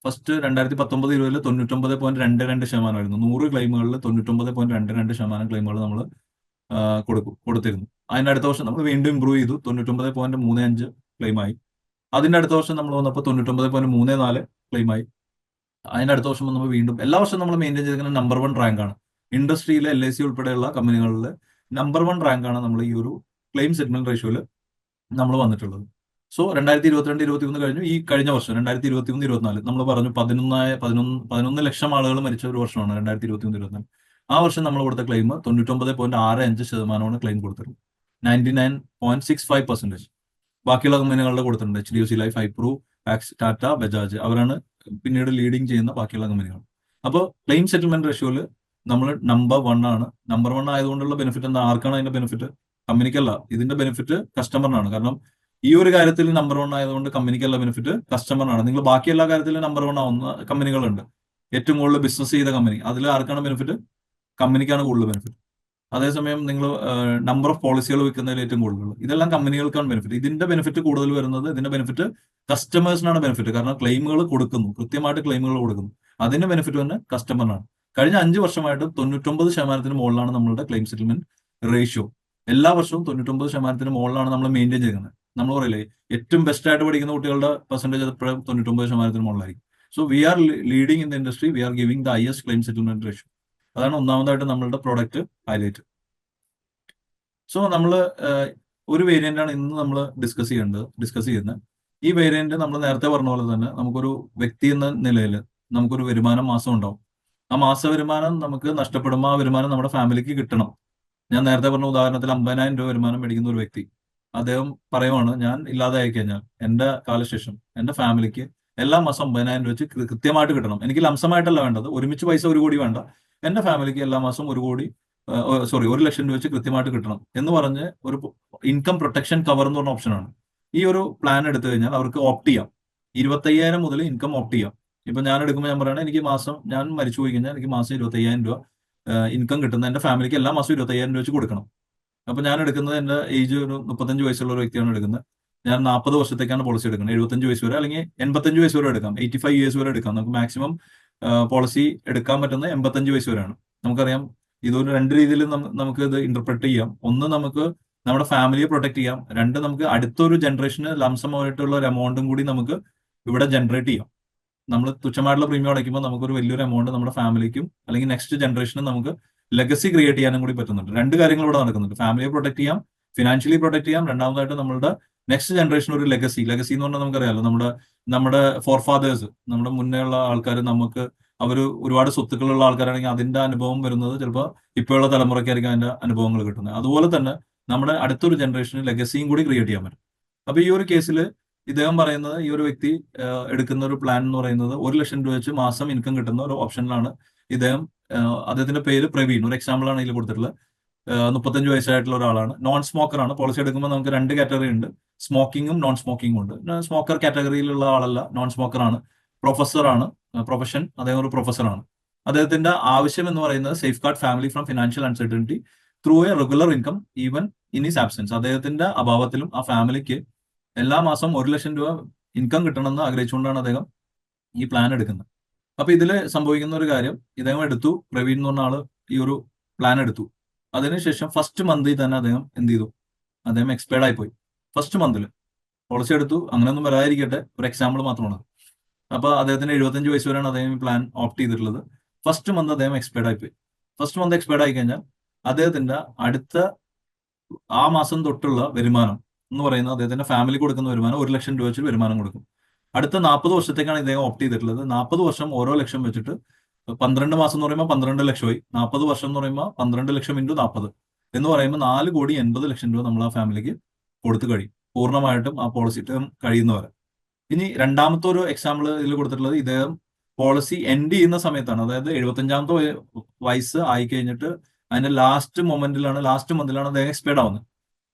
A: First 2019, 20 99.22% 100 ക്ലെയിമുകളിൽ 99.22% ക്ലെയിമുകൾ നമ്മൾ കൊടുത്തിരുന്നു. അതിന്റെ അടുത്ത വർഷം നമ്മൾ വീണ്ടും ഇംപ്രൂവ് ചെയ്തു, 99.35 ക്ലെയിമായി. അതിന്റെ അടുത്ത വർഷം നമ്മൾ വന്നപ്പോൾ 99.34 ക്ലെയിമായി. അതിന്റെ അടുത്ത വർഷം വന്നപ്പോൾ വീണ്ടും എല്ലാ വർഷവും നമ്മൾ മെയിൻറ്റെയിൻ ചെയ്തിരിക്കുന്ന നമ്പർ 1 റാങ്കാണ്. ഇൻഡസ്ട്രിയിലെ LIC ഉൾപ്പെടെയുള്ള കമ്പനികളിൽ നമ്പർ 1 റാങ്കാണ് നമ്മൾ ഈ ഒരു ക്ലെയിം സെറ്റിൽമെന്റ് റേഷ്യോയിൽ നമ്മൾ വന്നിട്ടുള്ളത്. സോ 2022, 2023 കഴിഞ്ഞു. ഈ കഴിഞ്ഞ വർഷം 2023, 2024 നമ്മൾ പറഞ്ഞു 11 ലക്ഷം ആളുകൾ മരിച്ച ഒരു വർഷമാണ് 2023, 2024. ആ വർഷം നമ്മൾ കൊടുത്ത ക്ലെയിം 99.65% ക്ലെയിം കൊടുത്തിട്ടുള്ളത്. 99.65%. ബാക്കിയുള്ള കമ്പനികളുടെ കൊടുത്തിട്ടുണ്ട്. HDFC ലൈഫ്, ഹൈപ്രൂ, ടാറ്റ, ബജാജ്, അവരാണ് പിന്നീട് ലീഡിങ് ചെയ്യുന്ന ബാക്കിയുള്ള കമ്പനികൾ. അപ്പോൾ ക്ലെയിം സെറ്റിൽമെന്റ് റേഷ്യോയിൽ നമ്മൾ നമ്പർ 1 ആണ്. നമ്പർ 1 ആയതുകൊണ്ടുള്ള ബെനിഫിറ്റ് എന്താ? ആർക്കാണ് അതിന്റെ ബെനിഫിറ്റ്? കമ്പനിക്കല്ല. ഇതിന്റെ ബെനിഫിറ്റ് കസ്റ്റമറിനാണ്. കാരണം ഈ ഒരു കാര്യത്തിൽ നമ്പർ 1 ആയതുകൊണ്ട് കമ്പനിക്കല്ല ബെനിഫിറ്റ്, കസ്റ്റമറിനാണ്. നിങ്ങൾ ബാക്കി എല്ലാ കാര്യത്തിലും നമ്പർ 1 ആവുന്ന കമ്പനികളുണ്ട്. ഏറ്റവും കൂടുതൽ ബിസിനസ് ചെയ്ത കമ്പനി, അതിൽ ആർക്കാണ് ബെനിഫിറ്റ്? കമ്പനിക്കാണ് കൂടുതൽ ബെനിഫിറ്റ്. അതേസമയം നിങ്ങൾ നമ്പർ ഓഫ് പോളിസികൾ വെക്കുന്നതിൽ ഏറ്റവും കൂടുതൽ, ഇതെല്ലാം കമ്പനികൾക്കാണ് ബെനിഫിറ്റ്. ഇതിന്റെ ബെനിഫിറ്റ് കൂടുതൽ വരുന്നത്, ഇതിന്റെ ബെനിഫിറ്റ് കസ്റ്റമേഴ്സിനാണ് ബെനിഫിറ്റ്. കാരണം ക്ലെയിമുകൾ കൊടുക്കുന്നു, കൃത്യമായിട്ട് ക്ലെയിമുകൾ കൊടുക്കുന്നു. അതിന്റെ ബെനിഫിറ്റ് തന്നെ കസ്റ്റമറിനാണ്. കഴിഞ്ഞ 5 വർഷമായിട്ട് 99% മുകളിലാണ് നമ്മളുടെ ക്ലെയിം സെറ്റിൽമെന്റ് റേഷ്യോ. എല്ലാ വർഷവും 99% മുകളിലാണ് നമ്മൾ മെയിൻറ്റെയിൻ ചെയ്യുന്നത്. നമ്മൾ പറയില്ലേ, ഏറ്റവും ബെസ്റ്റ് ആയിട്ട് പഠിക്കുന്ന കുട്ടികളുടെ പെർസെന്റേജ് എപ്പോഴും 99% മുകളിലായിരിക്കും. So we are leading in the industry, we are giving the highest claim settlement ratio. അതാണ് ഒന്നാമതായിട്ട് നമ്മളുടെ പ്രോഡക്റ്റ് ഹൈലൈറ്റ്. സോ നമ്മൾ ഒരു വേരിയന്റ് ആണ് ഇന്ന് നമ്മൾ ഡിസ്കസ് ചെയ്യുന്നത്. ഈ വേരിയന്റ് നമ്മൾ നേരത്തെ പറഞ്ഞ പോലെ തന്നെ നമുക്കൊരു വ്യക്തി എന്ന നിലയിൽ നമുക്കൊരു വരുമാനം മാസം ഉണ്ടാവും. ആ മാസ വരുമാനം നമുക്ക് നഷ്ടപ്പെടുമ്പോൾ ആ വരുമാനം നമ്മുടെ ഫാമിലിക്ക് കിട്ടണം. ഞാൻ നേരത്തെ പറഞ്ഞ ഉദാഹരണത്തിൽ 50,000 രൂപ വരുമാനം മേടിക്കുന്ന ഒരു വ്യക്തി, അദ്ദേഹം പറയുവാണ്, ഞാൻ ഇല്ലാതെ ആയി കഴിഞ്ഞാൽ എന്റെ കാലശേഷം എന്റെ ഫാമിലിക്ക് എല്ലാ മാസം 50,000 രൂപ വെച്ച് കൃത്യമായിട്ട് കിട്ടണം. എനിക്ക് ലംസമായിട്ടല്ല വേണ്ടത്, ഒരുമിച്ച് പൈസ 1 കോടി വേണ്ട, എന്റെ ഫാമിലിക്ക് എല്ലാ മാസം 1 ലക്ഷം രൂപ വെച്ച് കൃത്യമായിട്ട് കിട്ടണം എന്ന് പറഞ്ഞ് ഒരു ഇൻകം പ്രൊട്ടക്ഷൻ കവർ എന്ന് പറഞ്ഞ ഓപ്ഷനാണ്. ഈ ഒരു പ്ലാൻ എടുത്തു കഴിഞ്ഞാൽ അവർക്ക് ഓപ്റ്റ് ചെയ്യാം. 25,000 മുതൽ ഇൻകം ഓപ്റ്റ് ചെയ്യാം. ഇപ്പൊ ഞാൻ എടുക്കുമ്പോൾ ഞാൻ പറയുന്നത് എനിക്ക് മാസം ഞാൻ മരിച്ചു പോയി കഴിഞ്ഞാൽ എനിക്ക് മാസം 25,000 രൂപ ഇൻകം കിട്ടുന്ന എന്റെ ഫാമിലിക്ക് എല്ലാ മാസവും 25,000 രൂപ വെച്ച് കൊടുക്കണം. അപ്പൊ ഞാൻ എടുക്കുന്നത് എന്റെ ഏജ് ഒരു 35 വയസ്സുള്ള ഒരു വ്യക്തിയാണ് എടുക്കുന്നത്. ഞാൻ 40 വർഷത്തേക്കാണ് പോളിസി എടുക്കുന്നത്. 75 വയസ്സ് വരെ അല്ലെങ്കിൽ 85 വയസ്സ് വരെ എടുക്കാം. 85 ഇയേഴ്സ് വരെ എടുക്കാം. നമുക്ക് മാക്സിമം പോളിസി എടുക്കാൻ പറ്റുന്നത് 85 വയസ്സ് വരെയാണ്. നമുക്കറിയാം ഇതൊരു രണ്ട് രീതിയിൽ നമുക്ക് ഇത് ഇന്റർപ്രറ്റ് ചെയ്യാം. ഒന്ന്, നമുക്ക് നമ്മുടെ ഫാമിലിയെ പ്രൊട്ടക്ട് ചെയ്യാം. രണ്ട്, നമുക്ക് അടുത്തൊരു ജനറേഷന് ലംസമായിട്ടുള്ള ഒരു എമൗണ്ടും കൂടി നമുക്ക് ഇവിടെ ജനറേറ്റ് ചെയ്യാം. നമ്മൾ തുച്ഛമായിട്ടുള്ള പ്രീമിയം അടയ്ക്കുമ്പോൾ നമുക്കൊരു വലിയൊരു എമൗണ്ട് നമ്മുടെ ഫാമിലിക്കും അല്ലെങ്കിൽ നെക്സ്റ്റ് ജനറേഷനും നമുക്ക് ലെഗസി ക്രിയേറ്റ് ചെയ്യാനും കൂടി പറ്റുന്നുണ്ട്. രണ്ട് കാര്യങ്ങൾ ഇവിടെ നടക്കുന്നുണ്ട്. ഫാമിലിയെ പ്രൊട്ടക്ട് ചെയ്യാം, ഫിനാൻഷ്യലി പ്രൊട്ടക്ട് ചെയ്യാം. രണ്ടാമതായിട്ട് നമ്മുടെ നെക്സ്റ്റ് ജനറേഷൻ ഒരു ലെഗസി എന്ന് പറഞ്ഞാൽ നമുക്കറിയാലോ, നമ്മുടെ ഫോർ ഫാദേഴ്സ്, നമ്മുടെ മുന്നേ ഉള്ള ആൾക്കാർ, നമുക്ക് അവർ ഒരുപാട് സ്വത്തുക്കളുള്ള ആൾക്കാരാണെങ്കിൽ അതിന്റെ അനുഭവം വരുന്നത് ചിലപ്പോൾ ഇപ്പോഴുള്ള തലമുറയ്ക്കായിരിക്കും അതിന്റെ അനുഭവങ്ങൾ കിട്ടുന്നത്. അതുപോലെ തന്നെ നമ്മുടെ അടുത്തൊരു ജനറേഷന് ലെഗസിയും കൂടി ക്രിയേറ്റ് ചെയ്യാൻ പറ്റും. അപ്പൊ ഈ ഒരു കേസിൽ ഇദ്ദേഹം പറയുന്നത്, ഈ ഒരു വ്യക്തി എടുക്കുന്ന ഒരു പ്ലാൻ എന്ന് പറയുന്നത് 1 ലക്ഷം രൂപ വെച്ച് മാസം ഇൻകം കിട്ടുന്ന ഒരു ഓപ്ഷനിലാണ് ഇദ്ദേഹം. അദ്ദേഹത്തിന്റെ പേര് പ്രവീൺ, ഒരു എക്സാമ്പിൾ ആണ് ഇതിൽ കൊടുത്തിട്ടുള്ളത്. 35 വയസ്സായിട്ടുള്ള ഒരാളാണ്, നോൺ സ്മോക്കർ ആണ്. പോളിസി എടുക്കുമ്പോൾ നമുക്ക് രണ്ട് കാറ്റഗറി ഉണ്ട്, സ്മോക്കിങ്ങും നോൺ സ്മോക്കിങ്ങും ഉണ്ട്. സ്മോക്കർ കാറ്റഗറിയിലുള്ള ആളല്ല, നോൺ സ്മോക്കർ ആണ്, പ്രൊഫസറാണ്, പ്രൊഫഷൻ അദ്ദേഹം ഒരു പ്രൊഫസറാണ്. അദ്ദേഹത്തിന്റെ ആവശ്യം എന്ന് പറയുന്നത് safe guard family from financial uncertainty through A regular income even in his absence. അദ്ദേഹത്തിന്റെ അഭാവത്തിലും ആ ഫാമിലിക്ക് എല്ലാ മാസം 1 ലക്ഷം രൂപ ഇൻകം കിട്ടണമെന്ന് ആഗ്രഹിച്ചുകൊണ്ടാണ് അദ്ദേഹം ഈ പ്ലാൻ എടുക്കുന്നത്. അപ്പൊ ഇതിൽ സംഭവിക്കുന്ന ഒരു കാര്യം, ഇദ്ദേഹം എടുത്തു, പ്രവീൺ എന്ന് പറഞ്ഞ ആള് ഈ ഒരു പ്ലാൻ എടുത്തു. അതിനുശേഷം ഫസ്റ്റ് മന്തിൽ തന്നെ അദ്ദേഹം എന്ത് ചെയ്തു, അദ്ദേഹം എക്സ്പയർഡ് ആയി പോയി. ഫസ്റ്റ് മന്തിൽ പോളിസി എടുത്തു, അങ്ങനെയൊന്നും വരാതിരിക്കട്ടെ, ഒരു എക്സാമ്പിൾ മാത്രമാണ്. അപ്പൊ അദ്ദേഹത്തിന് 75 വയസ്സ് വരെയാണ് അദ്ദേഹം ഈ പ്ലാൻ ഓപ്റ്റ് ചെയ്തിട്ടുള്ളത്. ഫസ്റ്റ് മന്ത് അദ്ദേഹം എക്സ്പയർഡ് ആയി പോയി. ഫസ്റ്റ് മന്ത് എക്സ്പയർഡ് ആയി കഴിഞ്ഞാൽ അദ്ദേഹത്തിന്റെ അടുത്ത ആ മാസം തൊട്ടുള്ള വരുമാനം എന്ന് പറയുന്നത്, അദ്ദേഹത്തിന്റെ ഫാമിലി കൊടുക്കുന്ന വരുമാനം 1 ലക്ഷം രൂപ വെച്ച് വരുമാനം കൊടുക്കും. അടുത്ത 40 വർഷത്തേക്കാണ് ഇദ്ദേഹം ഓപ്റ്റ് ചെയ്തിട്ടുള്ളത്. 40 വർഷം ഓരോ ലക്ഷം വെച്ചിട്ട് 12 മാസം എന്ന് പറയുമ്പോൾ 12 ലക്ഷമായി, 40 വർഷം എന്ന് പറയുമ്പോൾ 12 ലക്ഷം ഇൻറ്റു 40 എന്ന് പറയുമ്പോൾ 4,80,00,000 രൂപ നമ്മൾ ആ ഫാമിലിക്ക് കൊടുത്തു കഴിയും, പൂർണ്ണമായിട്ടും ആ പോളിസി ടേം കഴിയുന്നവരെ. ഇനി രണ്ടാമത്തെ ഒരു എക്സാമ്പിൾ ഇതിൽ കൊടുത്തിട്ടുള്ളത്, ഇദ്ദേഹം പോളിസി എൻഡ് ചെയ്യുന്ന സമയത്താണ്, അതായത് 75ാമത്തെ വയസ്സ് ആയി കഴിഞ്ഞിട്ട് അതിന്റെ ലാസ്റ്റ് മന്തിലാണ് അദ്ദേഹം എക്സ്പയർഡ് ആവുന്നത്.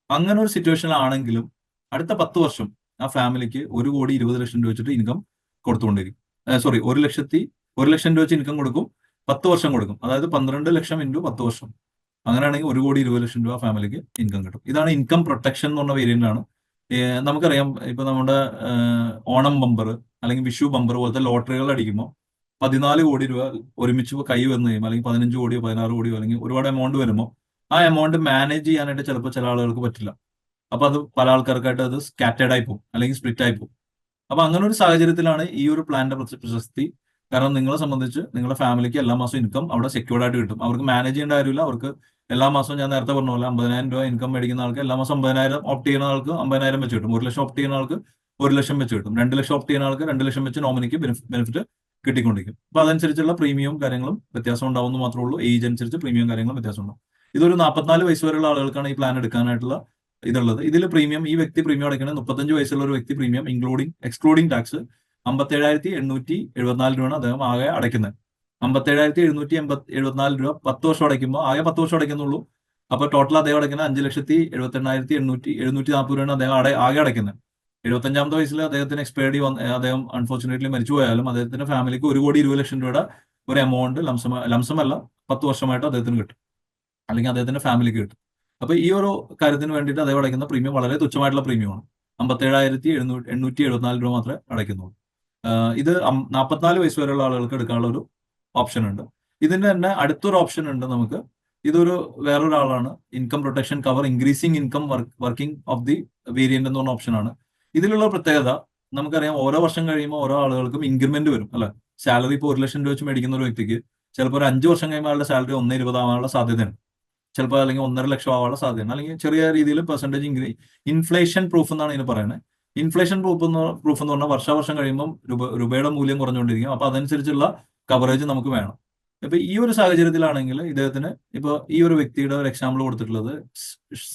A: അങ്ങനെ ഒരു സിറ്റുവേഷനിലാണെങ്കിലും അടുത്ത 10 വർഷം ആ ഫാമിലിക്ക് 1,20,00,000 രൂപ വെച്ചിട്ട് ഇൻകം കൊടുത്തുകൊണ്ടിരിക്കും. 1 ലക്ഷം രൂപ വെച്ച് ഇൻകം കൊടുക്കും, 10 വർഷം കൊടുക്കും. അതായത് 12 ലക്ഷം ഇൻറ്റു 10 വർഷം. അങ്ങനെയാണെങ്കിൽ 1,20,00,000 രൂപ ഫാമിലിക്ക് ഇൻകം കിട്ടും. ഇതാണ് ഇൻകം പ്രൊട്ടക്ഷൻ എന്ന് പറഞ്ഞ വേരിയന്റ് ആണ്. നമുക്കറിയാം, ഇപ്പൊ നമ്മുടെ ഓണം ബമ്പർ അല്ലെങ്കിൽ വിഷു ബമ്പർ പോലത്തെ ലോട്ടറികൾ അടിക്കുമ്പോൾ 14 കോടി രൂപ ഒരുമിച്ച് കൈ വന്നു കഴിയുമ്പോൾ, അല്ലെങ്കിൽ 15 കോടിയോ 16 കോടിയോ അല്ലെങ്കിൽ ഒരുപാട് എമൗണ്ട് വരുമ്പോൾ ആ എമൗണ്ട് മാനേജ് ചെയ്യാനായിട്ട് ചിലപ്പോൾ ചില ആളുകൾക്ക് പറ്റില്ല. അപ്പൊ അത് പല ആൾക്കാർക്കായിട്ട് അത് സ്കാറ്റേഡ് ആയി പോകും അല്ലെങ്കിൽ സ്പ്ലിറ്റ് ആയി പോകും. അപ്പൊ അങ്ങനെ ഒരു സാഹചര്യത്തിലാണ് ഈ ഒരു പ്ലാന്റെ പ്രശസ്തി. കാരണം നിങ്ങളെ സംബന്ധിച്ച് നിങ്ങളുടെ ഫാമിലിക്ക് എല്ലാ മാസവും ഇൻകം അവിടെ സെക്യൂർഡ് ആയിട്ട് കിട്ടും. അവർക്ക് മാനേജ് ചെയ്യേണ്ട കാര്യമില്ല. അവർക്ക് എല്ലാ മാസവും, ഞാൻ നേരത്തെ പറഞ്ഞ പോലെ, 50,000 രൂപ ഇൻകം മേടിക്കുന്ന ആൾക്ക് എല്ലാ മാസം 50,000 ഓപ്റ്റ് ചെയ്യുന്ന ആൾക്ക് 50,000 വെച്ച് കിട്ടും. 1 ലക്ഷം ഓപ്റ്റ് ചെയ്യുന്ന ആൾക്ക് 1 ലക്ഷം വെച്ച് കിട്ടും. 2 ലക്ഷം ഓപ്റ്റ് ചെയ്യുന്ന ആൾക്ക് 2 ലക്ഷം വെച്ച് നോമിനിക്ക് ബെനിഫിറ്റ് കിട്ടിക്കൊണ്ടിരിക്കും. അപ്പൊ അതനുസരിച്ചുള്ള പ്രീമിയവും കാര്യങ്ങളും വ്യത്യാസം ഉണ്ടാവുമെന്ന് മാത്രമേ ഉള്ളൂ. ഏജ് അനുസരിച്ച് പ്രീമിയം കാര്യങ്ങളും വ്യത്യാസം ഉണ്ടാവും. ഇതൊരു 44 വയസ്സ് വരെയുള്ള ആളുകൾക്കാണ് ഈ പ്ലാൻ എടുക്കാനായിട്ടുള്ള ഇതുള്ളത്. ഇതിൽ പ്രീമിയം, ഈ വ്യക്തി പ്രീമിയം അടയ്ക്കുന്നത് 35 വയസ്സുള്ള ഒരു വ്യക്തി പ്രീമിയം എക്സ്ക്ലൂഡിംഗ് ടാക്സ് 57,874 രൂപയാണ് അദ്ദേഹം ആകെ അടയ്ക്കുന്നത്. 57,774 രൂപ 10 വർഷം അടയ്ക്കുമ്പോൾ ആകെ 10 വർഷം അടയ്ക്കുന്നുള്ളൂ. അപ്പൊ ടോട്ടൽ അദ്ദേഹം അടയ്ക്കുന്നത് 5,78,740 രൂപയാണ് അദ്ദേഹം ആകെ അടയ്ക്കുന്നത്. 75ാമത്തെ വയസ്സിൽ അദ്ദേഹത്തിന് എക്സ്പയർഡി അദ്ദേഹം അൺഫോർച്ചുനേറ്റ്ലി മരിച്ചു പോയാലും അദ്ദേഹത്തിന്റെ ഫാമിലിക്ക് 1,20,00,000 രൂപയുടെ ഒരു എമൗണ്ട് ലംസമല്ല 10 വർഷമായിട്ട് അദ്ദേഹത്തിന് കിട്ടും, അല്ലെങ്കിൽ അദ്ദേഹത്തിന്റെ ഫാമിലിക്ക് കിട്ടും. അപ്പൊ ഈ ഒരു കാര്യത്തിന് വേണ്ടിയിട്ട് അദ്ദേഹം അടയ്ക്കുന്ന പ്രീമിയം വളരെ തുച്ഛമായിട്ടുള്ള പ്രീമിയമാണ്. 57,874 രൂപ മാത്രമേ അടയ്ക്കുന്നുള്ളൂ. ഇത് 44 വയസ്സ് വരെയുള്ള ആളുകൾക്ക് എടുക്കാനുള്ള ഒരു ഓപ്ഷൻ ഉണ്ട്. ഇതിന്റെ തന്നെ അടുത്തൊരു ഓപ്ഷൻ ഉണ്ട് നമുക്ക്. ഇതൊരു വേറൊരാളാണ്, income protection cover increasing income working of the variant എന്ന് പറഞ്ഞ ഓപ്ഷനാണ്. ഇതിലുള്ള പ്രത്യേകത നമുക്കറിയാം, ഓരോ വർഷം കഴിയുമ്പോൾ ഓരോ ആളുകൾക്കും ഇൻക്രിമെന്റ് വരും അല്ലെ. സാലറി ഇപ്പോൾ 1 ലക്ഷം രൂപ വെച്ച് മേടിക്കുന്ന ഒരു വ്യക്തിക്ക് ചിലപ്പോൾ ഒരു 5 വർഷം കഴിയുമ്പോൾ ആളുടെ സാലറി 1,20,000 ആവാനുള്ള സാധ്യതയുണ്ട്. ചിലപ്പോൾ അല്ലെങ്കിൽ 1.5 ലക്ഷം ആവാനുള്ള സാധ്യതയാണ്, അല്ലെങ്കിൽ ചെറിയ രീതിയിൽ പെർസെന്റേജ് ഇൻഫ്ലേഷൻ പ്രൂഫ് എന്നാണ് ഇതിന് പറയുന്നത്. ഇൻഫ്ലേഷൻ പ്രൂഫ് എന്ന് പറഞ്ഞാൽ വർഷാവർഷം കഴിയുമ്പോൾ രൂപയുടെ മൂല്യം കുറഞ്ഞുകൊണ്ടിരിക്കും. അപ്പൊ അതനുസരിച്ചുള്ള കവറേജ് നമുക്ക് വേണം. ഇപ്പൊ ഈ ഒരു സാഹചര്യത്തിലാണെങ്കിൽ ഇദ്ദേഹത്തിന് ഇപ്പൊ ഈ ഒരു വ്യക്തിയുടെ ഒരു എക്സാമ്പിൾ കൊടുത്തിട്ടുള്ളത്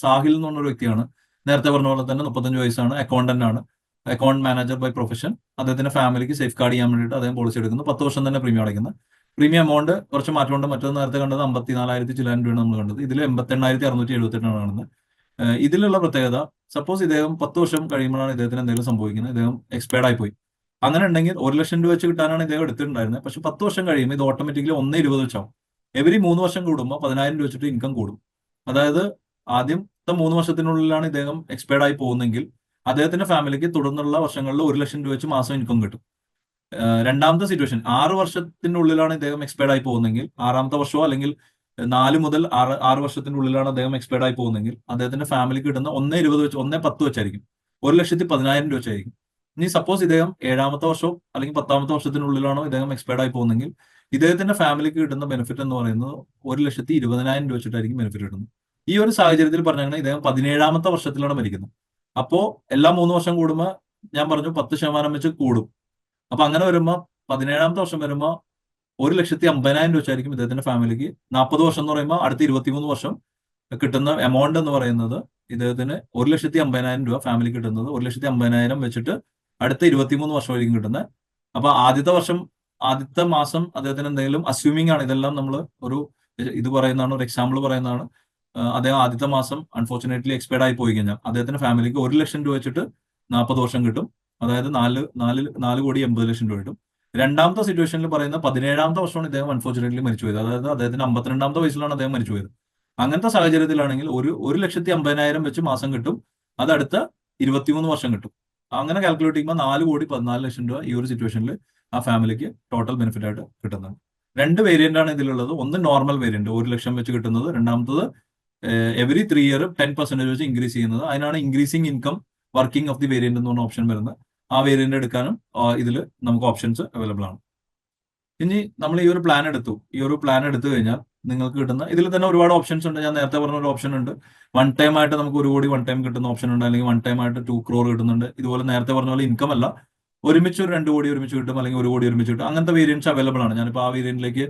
A: സാഹിൽ എന്ന് പറഞ്ഞൊരു വ്യക്തിയാണ്. നേരത്തെ പറഞ്ഞ പോലെ തന്നെ 35 വയസ്സാണ്, അക്കൗണ്ടന്റ് ആണ്, അക്കൗണ്ട് മാനേജർ ബൈ പ്രൊഫഷൻ. അദ്ദേഹത്തിന്റെ ഫാമിലിക്ക് സേഫ് ഗാർഡ് ചെയ്യാൻ വേണ്ടിയിട്ട് അദ്ദേഹം പോളിസി എടുക്കുന്നു. 10 വർഷം തന്നെ പ്രീമിയം അടയ്ക്കുന്നത്. പ്രീമിയം എമൗണ്ട് കുറച്ച് മാറ്റമുണ്ട്. മറ്റൊന്ന് നേരത്തെ കണ്ടത് 54,000 ചില്ലാൻ രൂപയാണ് നമ്മൾ കണ്ടത്. ഇതിൽ 88,678 കാണുന്നത്. ഇതിലുള്ള പ്രത്യേകത, സപ്പോസ് ഇദ്ദേഹം 10 വർഷം കഴിയുമ്പോഴാണ് ഇദ്ദേഹത്തിന് എന്തെങ്കിലും സംഭവിക്കുന്നത്, ഇദ്ദേഹം എക്സ്പയർഡ് ആയി പോയി. അങ്ങനെ ഉണ്ടെങ്കിൽ 1,00,000 രൂപ വെച്ച് കിട്ടാനാണ് ഇദ്ദേഹം എടുത്തിട്ടുണ്ടായിരുന്നത്. പക്ഷെ 10 വർഷം കഴിയുമ്പോൾ ഇത് ഓട്ടോമാറ്റിക്കലി 1,20 വെച്ചാവും. എവരി 3 വർഷം കൂടുമ്പോൾ 10,000 രൂപ വെച്ചിട്ട് ഇൻകം കൂടും. അതായത് ആദ്യത്തെ 3 വർഷത്തിനുള്ളിലാണ് ഇദ്ദേഹം എക്സ്പയർഡ് ആയി പോകുന്നെങ്കിൽ അദ്ദേഹത്തിന്റെ ഫാമിലിക്ക് തുടർന്നുള്ള വർഷങ്ങളിൽ 1,00,000 രൂപ വെച്ച് മാസം ഇൻകം കിട്ടും. രണ്ടാമത്തെ സിറ്റുവേഷൻ, 6 വർഷത്തിനുള്ളിലാണ് ഇദ്ദേഹം എക്സ്പയർഡ് ആയി പോകുന്നെങ്കിൽ, 6ാമത്തെ വർഷമോ അല്ലെങ്കിൽ 4 മുതൽ 6 വർഷത്തിന്റെ ഉള്ളിലാണ് അദ്ദേഹം എക്സ്പയർഡ് ആയി പോകുന്നെങ്കിൽ അദ്ദേഹത്തിന്റെ ഫാമിലിക്ക് കിട്ടുന്ന 1,20 വെച്ച് 1,10 വെച്ചായിരിക്കും. 1,10,000 രൂപ വെച്ചായിരിക്കും. ഇനി സപ്പോസ് ഇദ്ദേഹം 7ാമത്തെ വർഷവും അല്ലെങ്കിൽ 10ാമത്തെ വർഷത്തിനുള്ളിലാണോ ഇദ്ദേഹം എക്സ്പയർഡ് ആയി പോകുന്നെങ്കിൽ ഇദ്ദേഹത്തിന്റെ ഫാമിലിക്ക് കിട്ടുന്ന ബെനിഫിറ്റ് എന്ന് പറയുന്നത് 1,20,000 രൂപ വെച്ചിട്ടായിരിക്കും ബെനിഫിറ്റ് കിട്ടുന്നത്. ഈ ഒരു സാഹചര്യത്തിൽ പറഞ്ഞാൽ ഇദ്ദേഹം 17ാമത്തെ വർഷത്തിലാണ് മരിക്കുന്നത്. അപ്പോ എല്ലാ 3 വർഷം കൂടുമ്പോൾ ഞാൻ പറഞ്ഞു 10% വെച്ച് കൂടും. അപ്പൊ അങ്ങനെ വരുമ്പോൾ 17ാമത്തെ വർഷം വരുമ്പോൾ 1,50,000 രൂപ വെച്ചായിരിക്കും ഇദ്ദേഹത്തിന്റെ ഫാമിലിക്ക്. 40 വർഷം എന്ന് പറയുമ്പോൾ അടുത്ത 23 വർഷം കിട്ടുന്ന എമൗണ്ട് എന്ന് പറയുന്നത് ഇദ്ദേഹത്തിന് 1,50,000 രൂപ ഫാമിലി കിട്ടുന്നത് 1,50,000 വെച്ചിട്ട് അടുത്ത 23 വർഷമായിരിക്കും കിട്ടുന്നത്. അപ്പൊ ആദ്യത്തെ മാസം അദ്ദേഹത്തിന് എന്തെങ്കിലും അസ്യൂമിംഗ് ആണ്, ഇതെല്ലാം നമ്മൾ ഇത് പറയുന്നതാണ്, ഒരു എക്സാമ്പിൾ പറയുന്നതാണ്. അദ്ദേഹം ആദ്യത്തെ മാസം അൺഫോർച്ചുനേറ്റ്ലി എക്സ്പയർഡ് ആയി പോയി കഴിഞ്ഞാൽ അദ്ദേഹത്തിന്റെ ഫാമിലിക്ക് 1,00,000 രൂപ വെച്ചിട്ട് 40 വർഷം കിട്ടും. അതായത് 4,80,00,000 രൂപ കിട്ടും. രണ്ടാമത്തെ സിറ്റുവേഷനിൽ പറയുന്ന 17ാമത്തെ വർഷമാണ് ഇദ്ദേഹം അൺഫോർച്ചുനേറ്റ്ലി മരിച്ചു പോയത്. അതായത് അദ്ദേഹത്തിന് 52ാമത്തെ വയസ്സിലാണ് അദ്ദേഹം മരിച്ചു പോയത്. അങ്ങനത്തെ സാഹചര്യത്തിലാണെങ്കിൽ 1,50,000 വെച്ച് മാസം കിട്ടും. അത് അടുത്ത 23 വർഷം കിട്ടും. അങ്ങനെ കാൽക്കുലേറ്റ് ചെയ്യുമ്പോൾ 4,14,00,000 രൂപ ഈ ഒരു സിറ്റുവേഷനിൽ ആ ഫാമിലിക്ക് ടോട്ടൽ ബെനിഫിറ്റ് ആയിട്ട് കിട്ടുന്നത്. 2 വേരിയന്റ് ആണ് ഇതിലുള്ളത്. ഒന്ന് നോർമൽ വേരിയന്റ് 1,00,000 വെച്ച് കിട്ടുന്നത്, രണ്ടാമത്തത് എവറി 3 ഇയർ 10% വെച്ച് ഇൻക്രീസ് ചെയ്യുന്നത്. അതിനാണ് increasing income working of the variant എന്ന് പറഞ്ഞ ഓപ്ഷൻ വരുന്നത്. ആ വേരിയന്റ് എടുക്കാനും ഇതിൽ നമുക്ക് ഓപ്ഷൻസ് അവൈലബിൾ ആണ്. ഇനി നമ്മൾ ഈ ഒരു പ്ലാൻ എടുത്തു കഴിഞ്ഞാൽ നിങ്ങൾക്ക് കിട്ടുന്ന ഇതിൽ തന്നെ ഒരുപാട് ഓപ്ഷൻസ് ഉണ്ട്. ഞാൻ നേരത്തെ പറഞ്ഞ ഒരു ഓപ്ഷൻ ഉണ്ട്, വൺ ടൈം ആയിട്ട് നമുക്ക് 1 കോടി വൺ ടൈം കിട്ടുന്ന ഓപ്ഷൻ ഉണ്ട്, അല്ലെങ്കിൽ വൺ ടൈം ആയിട്ട് 2 crore കിട്ടുന്നുണ്ട്. ഇതുപോലെ നേരത്തെ പറഞ്ഞ പോലെ ഇൻകം അല്ല, ഒരുമിച്ച് ഒരു 2 കോടി ഒരുമിച്ച് കിട്ടും, അല്ലെങ്കിൽ 1 കോടി ഒരുമിച്ച് കിട്ടും. അങ്ങനത്തെ വേരിയൻസ് അവൈലബിൾ ആണ്. ഞാനിപ്പോൾ ആ വേരിയന്റിലേക്ക്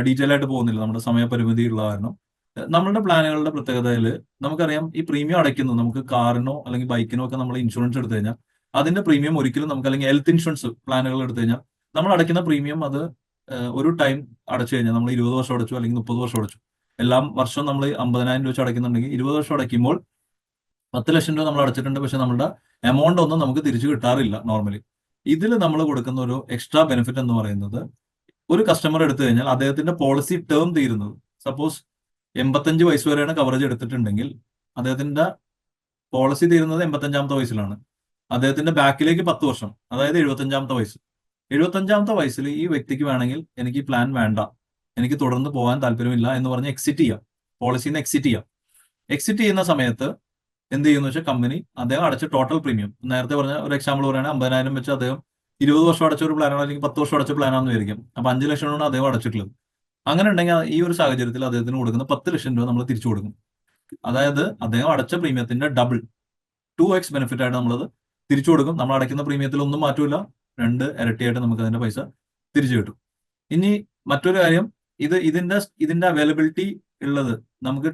A: ഡീറ്റെയിൽ ആയിട്ട് പോകുന്നില്ല, നമ്മുടെ സമയപരിമിതി ഉള്ള കാരണം. നമ്മളുടെ പ്ലാനുകളുടെ പ്രത്യേകതയിൽ നമുക്കറിയാം, ഈ പ്രീമിയം അടയ്ക്കുന്നത് നമുക്ക് കാറിനോ അല്ലെങ്കിൽ ബൈക്കിനോ ഒക്കെ നമ്മൾ ഇൻഷുറൻസ് എടുത്തു കഴിഞ്ഞാൽ അതിന്റെ പ്രീമിയം ഒരിക്കലും നമുക്ക്, അല്ലെങ്കിൽ ഹെൽത്ത് ഇൻഷുറൻസ് പ്ലാനുകൾ എടുത്തു കഴിഞ്ഞാൽ നമ്മൾ അടയ്ക്കുന്ന പ്രീമിയം അത് ഒരു ടൈം അടച്ചു കഴിഞ്ഞാൽ നമ്മൾ 20 വർഷം അടച്ചു അല്ലെങ്കിൽ 30 വർഷം അടച്ചു, എല്ലാം വർഷം നമ്മൾ 50,000 രൂപ വെച്ച് അടയ്ക്കുന്നുണ്ടെങ്കിൽ 20 വർഷം അടയ്ക്കുമ്പോൾ 10,00,000 രൂപ നമ്മൾ അടച്ചിട്ടുണ്ട്. പക്ഷെ നമ്മുടെ എമൗണ്ട് ഒന്നും നമുക്ക് തിരിച്ചു കിട്ടാറില്ല നോർമലി. ഇതിൽ നമ്മൾ കൊടുക്കുന്ന ഒരു എക്സ്ട്രാ ബെനിഫിറ്റ് എന്ന് പറയുന്നത്, ഒരു കസ്റ്റമർ എടുത്തു കഴിഞ്ഞാൽ അദ്ദേഹത്തിന്റെ പോളിസി ടേം തീരുന്നത്, സപ്പോസ് 85 വയസ്സ് വരെയാണ് കവറേജ് എടുത്തിട്ടുണ്ടെങ്കിൽ അദ്ദേഹത്തിന്റെ പോളിസി തീരുന്നത് 85ാമത്തെ വയസ്സിലാണ്. അദ്ദേഹത്തിന്റെ ബാക്കിലേക്ക് 10 വർഷം, അതായത് 75ാമത്തെ വയസ്സ്. 75ാമത്തെ വയസ്സിൽ ഈ വ്യക്തിക്ക് വേണമെങ്കിൽ എനിക്ക് ഈ പ്ലാൻ വേണ്ട, എനിക്ക് തുടർന്ന് പോകാൻ താല്പര്യമില്ല എന്ന് പറഞ്ഞ് എക്സിറ്റ് ചെയ്യാം, പോളിസിയിൽ നിന്ന് എക്സിറ്റ് ചെയ്യാം. എക്സിറ്റ് ചെയ്യുന്ന സമയത്ത് എന്ത് ചെയ്യുന്ന വെച്ചാൽ കമ്പനി അദ്ദേഹം അടച്ച ടോട്ടൽ പ്രീമിയം, നേരത്തെ പറഞ്ഞ ഒരു എക്സാമ്പിൾ പറയുകയാണെങ്കിൽ 50,000 വെച്ച് അദ്ദേഹം 20 വർഷം അടച്ച ഒരു പ്ലാനാണ്, അല്ലെങ്കിൽ 10 വർഷം അടച്ച പ്ലാനാണെന്ന് വിചാരിക്കും. അപ്പൊ 5,00,000 അദ്ദേഹം അടച്ചിട്ടുള്ളത്. അങ്ങനെ ഉണ്ടെങ്കിൽ ഈ ഒരു സാഹചര്യത്തിൽ അദ്ദേഹത്തിന് കൊടുക്കുന്ന 10,00,000 രൂപ നമ്മൾ തിരിച്ചു കൊടുക്കും. അതായത് അദ്ദേഹം അടച്ച പ്രീമിയത്തിന്റെ ഡബിൾ 2x ബെനിഫിറ്റ് ആയിട്ട് നമ്മളത് തിരിച്ചു കൊടുക്കും. നമ്മൾ അടയ്ക്കുന്ന പ്രീമിയത്തിൽ ഒന്നും മാറ്റൂല, 2 ഇരട്ടിയായിട്ട് നമുക്ക് അതിന്റെ പൈസ തിരിച്ചു കിട്ടും. ഇനി മറ്റൊരു കാര്യം, ഇതിന്റെ അവൈലബിലിറ്റി ഉള്ളത് നമുക്ക്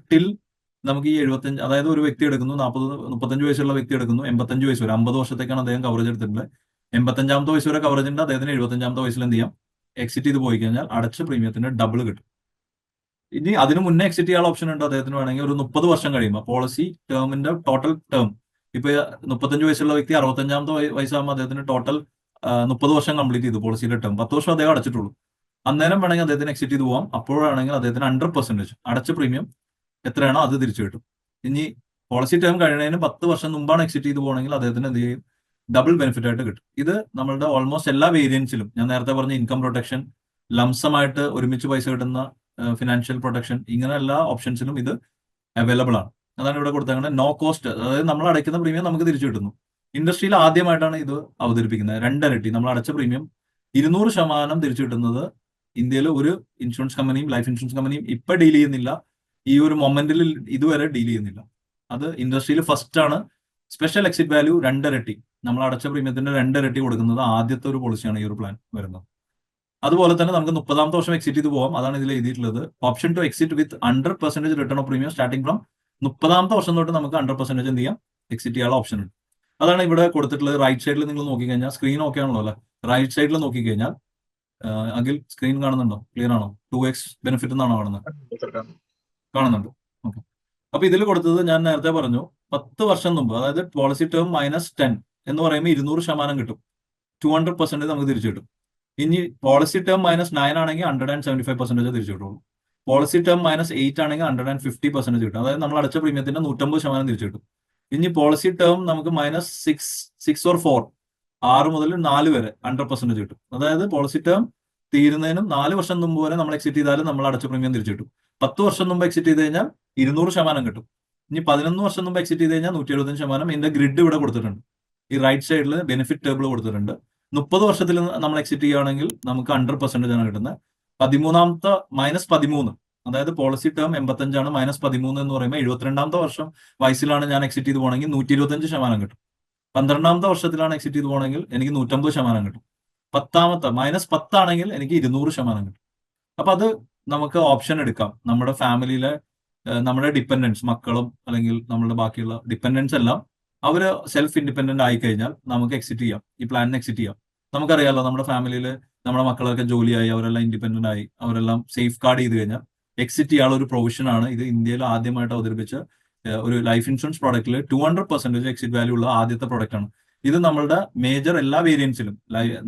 A: നമുക്ക് ഈ 75, അതായത് ഒരു വ്യക്തി എടുക്കുന്നു, 35 വയസ്സുള്ള വ്യക്തി എടുക്കുന്നു, 85 വയസ്സ് വരെ 50 വർഷത്തേക്കാണ് അദ്ദേഹം കവറേജ് എടുത്തിട്ടുള്ളത്. 85ാമത്തെ വയസ്സ് വരെ കവറേജ് ഉണ്ട്. അദ്ദേഹത്തിന് 75ാമത്തെ വയസ്സിൽ എന്ത് ചെയ്യാം, എക്സിറ്റ് ചെയ്ത് പോയി കഴിഞ്ഞാൽ അടച്ച പ്രീമിയത്തിന്റെ ഡബിൾ കിട്ടും. ഇനി അതിന് മുന്നേ എക്സിറ്റ് ചെയ്യാനുള്ള ഓപ്ഷൻ ഉണ്ട്. അദ്ദേഹത്തിന് വേണമെങ്കിൽ ഒരു 30 വർഷം കഴിയുമ്പോൾ പോളിസി ടേമിന്റെ ടോട്ടൽ ടേം, ഇപ്പൊ 35 വയസ്സുള്ള വ്യക്തി 65ാമത്തെ വയസ്സാകുമ്പോൾ അദ്ദേഹത്തിന് ടോട്ടൽ 30 വർഷം കംപ്ലീറ്റ് ചെയ്തു പോളിസിയുടെ ടേം, 10 വർഷം അദ്ദേഹം അടച്ചിട്ടുള്ളൂ. അന്നേരം വേണമെങ്കിൽ അദ്ദേഹത്തിന് എക്സിറ്റ് ചെയ്ത് പോകാം. അപ്പോഴാണെങ്കിൽ അദ്ദേഹത്തിന് 100% അടച്ച പ്രീമിയം എത്രയാണോ അത് തിരിച്ചു കിട്ടും. ഇനി പോളിസി ടേം കഴിയുന്നതിന് 10 വർഷം മുമ്പാണ് എക്സിറ്റ് ചെയ്ത് പോകണമെങ്കിൽ അദ്ദേഹത്തിന് എന്ത് ചെയ്യും, ഡബിൾ ബെനിഫിറ്റ് ആയിട്ട് കിട്ടും. ഇത് നമ്മളുടെ ഓൾമോസ്റ്റ് എല്ലാ വേരിയൻസിലും, ഞാൻ നേരത്തെ പറഞ്ഞ ഇൻകം പ്രൊട്ടക്ഷൻ, ലംസമായിട്ട് ഒരുമിച്ച് പൈസ കിട്ടുന്ന ഫിനാൻഷ്യൽ പ്രൊട്ടക്ഷൻ, ഇങ്ങനെ എല്ലാ ഓപ്ഷൻസിലും ഇത് അവൈലബിൾ ആണ്. അതാണ് ഇവിടെ കൊടുത്തേക്കുന്നത് നോ കോസ്റ്റ്, അതായത് നമ്മൾ അടയ്ക്കുന്ന പ്രീമിയം നമുക്ക് തിരിച്ചു കിട്ടുന്നു. ഇൻഡസ്ട്രിയിൽ ആദ്യമായിട്ടാണ് ഇത് അവതരിപ്പിക്കുന്നത്. 2 ഇരട്ടി നമ്മൾ അടച്ച പ്രീമിയം 200% തിരിച്ചു കിട്ടുന്നത് ഇന്ത്യയിൽ ഒരു ഇൻഷുറൻസ് കമ്പനിയും ലൈഫ് ഇൻഷുറൻസ് കമ്പനിയും ഇപ്പൊ ഡീൽ ചെയ്യുന്നില്ല, ഈ ഒരു മൊമെന്റിൽ ഇതുവരെ ഡീൽ ചെയ്യുന്നില്ല. അത് ഇൻഡസ്ട്രിയിൽ ഫസ്റ്റ് ആണ്. സ്പെഷ്യൽ എക്സിറ്റ് വാല്യൂ 2 ഇരട്ടി, നമ്മൾ അടച്ച പ്രീമിയത്തിന്റെ 2 ഇരട്ടി കൊടുക്കുന്നത് ആദ്യത്തെ ഒരു പോളിസിയാണ് ഈ ഒരു പ്ലാൻ വരുന്നത്. അതുപോലെ തന്നെ നമുക്ക് 30ാമത്തെ വർഷം എക്സിറ്റ് ചെയ്ത് പോകാം. അതാണ് ഇതിൽ എഴുതിയിട്ടുള്ളത്, option to exit with 100% return of premium starting from 30ാമത്തെ വർഷം തൊട്ട് നമുക്ക് 100% എന്ത് ചെയ്യാം, എക്സിറ്റ് ചെയ്യാനുള്ള ഓപ്ഷൻ ഉണ്ട്. അതാണ് ഇവിടെ കൊടുത്തിട്ടുള്ളത്. റൈറ്റ് സൈഡിൽ നിങ്ങൾ നോക്കിക്കഴിഞ്ഞാൽ, സ്ക്രീൻ ഓക്കെ ആണല്ലോ അല്ലെ, റൈറ്റ് സൈഡിൽ നോക്കിക്കഴിഞ്ഞാൽ അഖിൽ സ്ക്രീൻ കാണുന്നുണ്ടോ, ക്ലിയർ ആണോ? 2x ബെനിഫിറ്റ് എന്നാണോ കാണുന്നത്? കാണുന്നുണ്ട്. ഓക്കെ. അപ്പൊ ഇതിൽ കൊടുത്തത് ഞാൻ നേരത്തെ പറഞ്ഞു 10 വർഷം മുമ്പ്, അതായത് പോളിസി ടേം -10 എന്ന് പറയുമ്പോൾ 200% കിട്ടും. 200% നമുക്ക് തിരിച്ചു കിട്ടും. ഇനി പോളിസി ടേം -9 ആണെങ്കിൽ 175% തിരിച്ചു കിട്ടുള്ളൂ. പോളിസി ടേം -8 ആണെങ്കിൽ 150% കിട്ടും. അതായത് നമ്മൾ അടച്ച പ്രീമിയത്തിന്റെ 150% തിരിച്ചു കിട്ടും. ഇനി പോളിസി ടേം നമുക്ക് -6 ഓർ 4, 6 മുതൽ 4 വരെ 100% കിട്ടും. അതായത് പോളിസി ടേം തീരുന്നതിനും 4 വർഷം മുമ്പ് വരെ നമ്മൾ എക്സിറ്റ് ചെയ്താലും നമ്മൾ അടച്ച പ്രീമിയം തിരിച്ചു കിട്ടും. 10 വർഷം മുമ്പ് എക്സിറ്റ് ചെയ്ത് കഴിഞ്ഞാൽ 200% കിട്ടും. ഇനി 11 വർഷം മുമ്പ് എക്സിറ്റ് ചെയ്ത് കഴിഞ്ഞാൽ 175%. ഇതിന്റെ ഗ്രിഡ് ഇവിടെ കൊടുത്തിട്ടുണ്ട്. ഈ റൈറ്റ് സൈഡിൽ ബെനിഫിറ്റ് ടേബിൾ കൊടുത്തിട്ടുണ്ട്. 30 വർഷത്തിൽ നമ്മൾ എക്സിറ്റ് ചെയ്യുകയാണെങ്കിൽ നമുക്ക് 100% ആണ് കിട്ടുന്നത്. 13ാമത്തെ -13, അതായത് പോളിസി ടേം 85 ആണ്, -13 എന്ന് പറയുമ്പോൾ 72ാമത്തെ വർഷം വയസ്സിലാണ് ഞാൻ എക്സിറ്റ് ചെയ്ത് പോകണമെങ്കിൽ 125% കിട്ടും. 12ാമത്തെ വർഷത്തിലാണ് എക്സിറ്റ് ചെയ്ത് പോകണമെങ്കിൽ എനിക്ക് 150% കിട്ടും. 10ാമത്തെ -10 ആണെങ്കിൽ എനിക്ക് 200% കിട്ടും. അപ്പൊ അത് നമുക്ക് ഓപ്ഷൻ എടുക്കാം. നമ്മുടെ ഫാമിലിയിലെ നമ്മുടെ ഡിപ്പെൻഡൻസ്, മക്കളും അല്ലെങ്കിൽ നമ്മുടെ ബാക്കിയുള്ള ഡിപ്പെൻഡൻസ് എല്ലാം അവര് സെൽഫ് ഇൻഡിപെൻഡന്റ് ആയി കഴിഞ്ഞാൽ നമുക്ക് എക്സിറ്റ് ചെയ്യാം, ഈ പ്ലാനിന് എക്സിറ്റ് ചെയ്യാം. നമുക്കറിയാലോ, നമ്മുടെ ഫാമിലിയിൽ നമ്മുടെ മക്കളൊക്കെ ജോലിയായി, അവരെല്ലാം ഇൻഡിപെൻഡന്റ് ആയി, അവരെല്ലാം സേഫ് ഗാർഡ് ചെയ്ത് കഴിഞ്ഞാൽ എക്സിറ്റ് ചെയ്യാനുള്ള ഒരു പ്രൊവിഷൻ ആണ് ഇത്. ഇന്ത്യയിൽ ആദ്യമായിട്ട് അവതരിപ്പിച്ച ഒരു ലൈഫ് ഇൻഷുറൻസ് പ്രോഡക്റ്റിൽ 200% എക്സിറ്റ് വാല്യൂ ഉള്ള ആദ്യത്തെ പ്രോഡക്റ്റ് ആണ് ഇത്. നമ്മളുടെ മേജർ എല്ലാ വേരിയൻസിലും,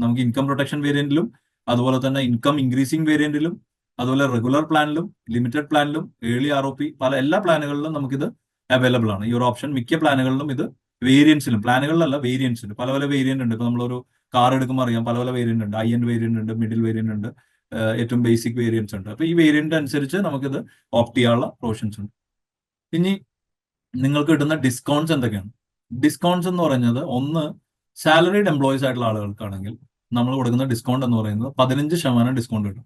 A: നമുക്ക് ഇൻകം പ്രൊട്ടക്ഷൻ വേരിയന്റിലും, അതുപോലെ തന്നെ ഇൻകം ഇൻക്രീസിംഗ് വേരിയന്റിലും, അതുപോലെ റെഗുലർ പ്ലാനിലും, ലിമിറ്റഡ് പ്ലാനിലും, ഏർലി ROP, എല്ലാ പ്ലാനുകളിലും നമുക്കിത് അവൈലബിൾ ആണ്. ഈ ഒരു ഓപ്ഷൻ മിക്ക പ്ലാനുകളിലും ഇത് വേരിയൻസിലും, പ്ലാനുകളിലല്ല വേരിയൻസിലും പല പല വേരിയന്റ് ഉണ്ട്. ഇപ്പൊ നമ്മളൊരു കാർ എടുക്കുമ്പോൾ അറിയാം, പല പല വേരിയന്റ് ഉണ്ട്. IN വേരിയന്റ് ഉണ്ട്, മിഡിൽ വേരിയന്റ് ഉണ്ട്, ഏറ്റവും ബേസിക് വേരിയൻസ് ഉണ്ട്. അപ്പൊ ഈ വേരിയന്റ് അനുസരിച്ച് നമുക്കിത് ഓപ്റ്റ് ചെയ്യാനുള്ള പ്രൊവിഷൻസ് ഉണ്ട്. ഇനി നിങ്ങൾക്ക് കിട്ടുന്ന ഡിസ്കൗണ്ട്സ് എന്തൊക്കെയാണ്? ഡിസ്കൗണ്ട്സ് എന്ന് പറയുന്നത്, ഒന്ന് സാലറീഡ് എംപ്ലോയീസ് ആയിട്ടുള്ള ആളുകൾക്കാണെങ്കിൽ നമ്മൾ കൊടുക്കുന്ന ഡിസ്കൗണ്ട് എന്ന് പറയുന്നത് 15% ഡിസ്കൗണ്ട് കിട്ടും.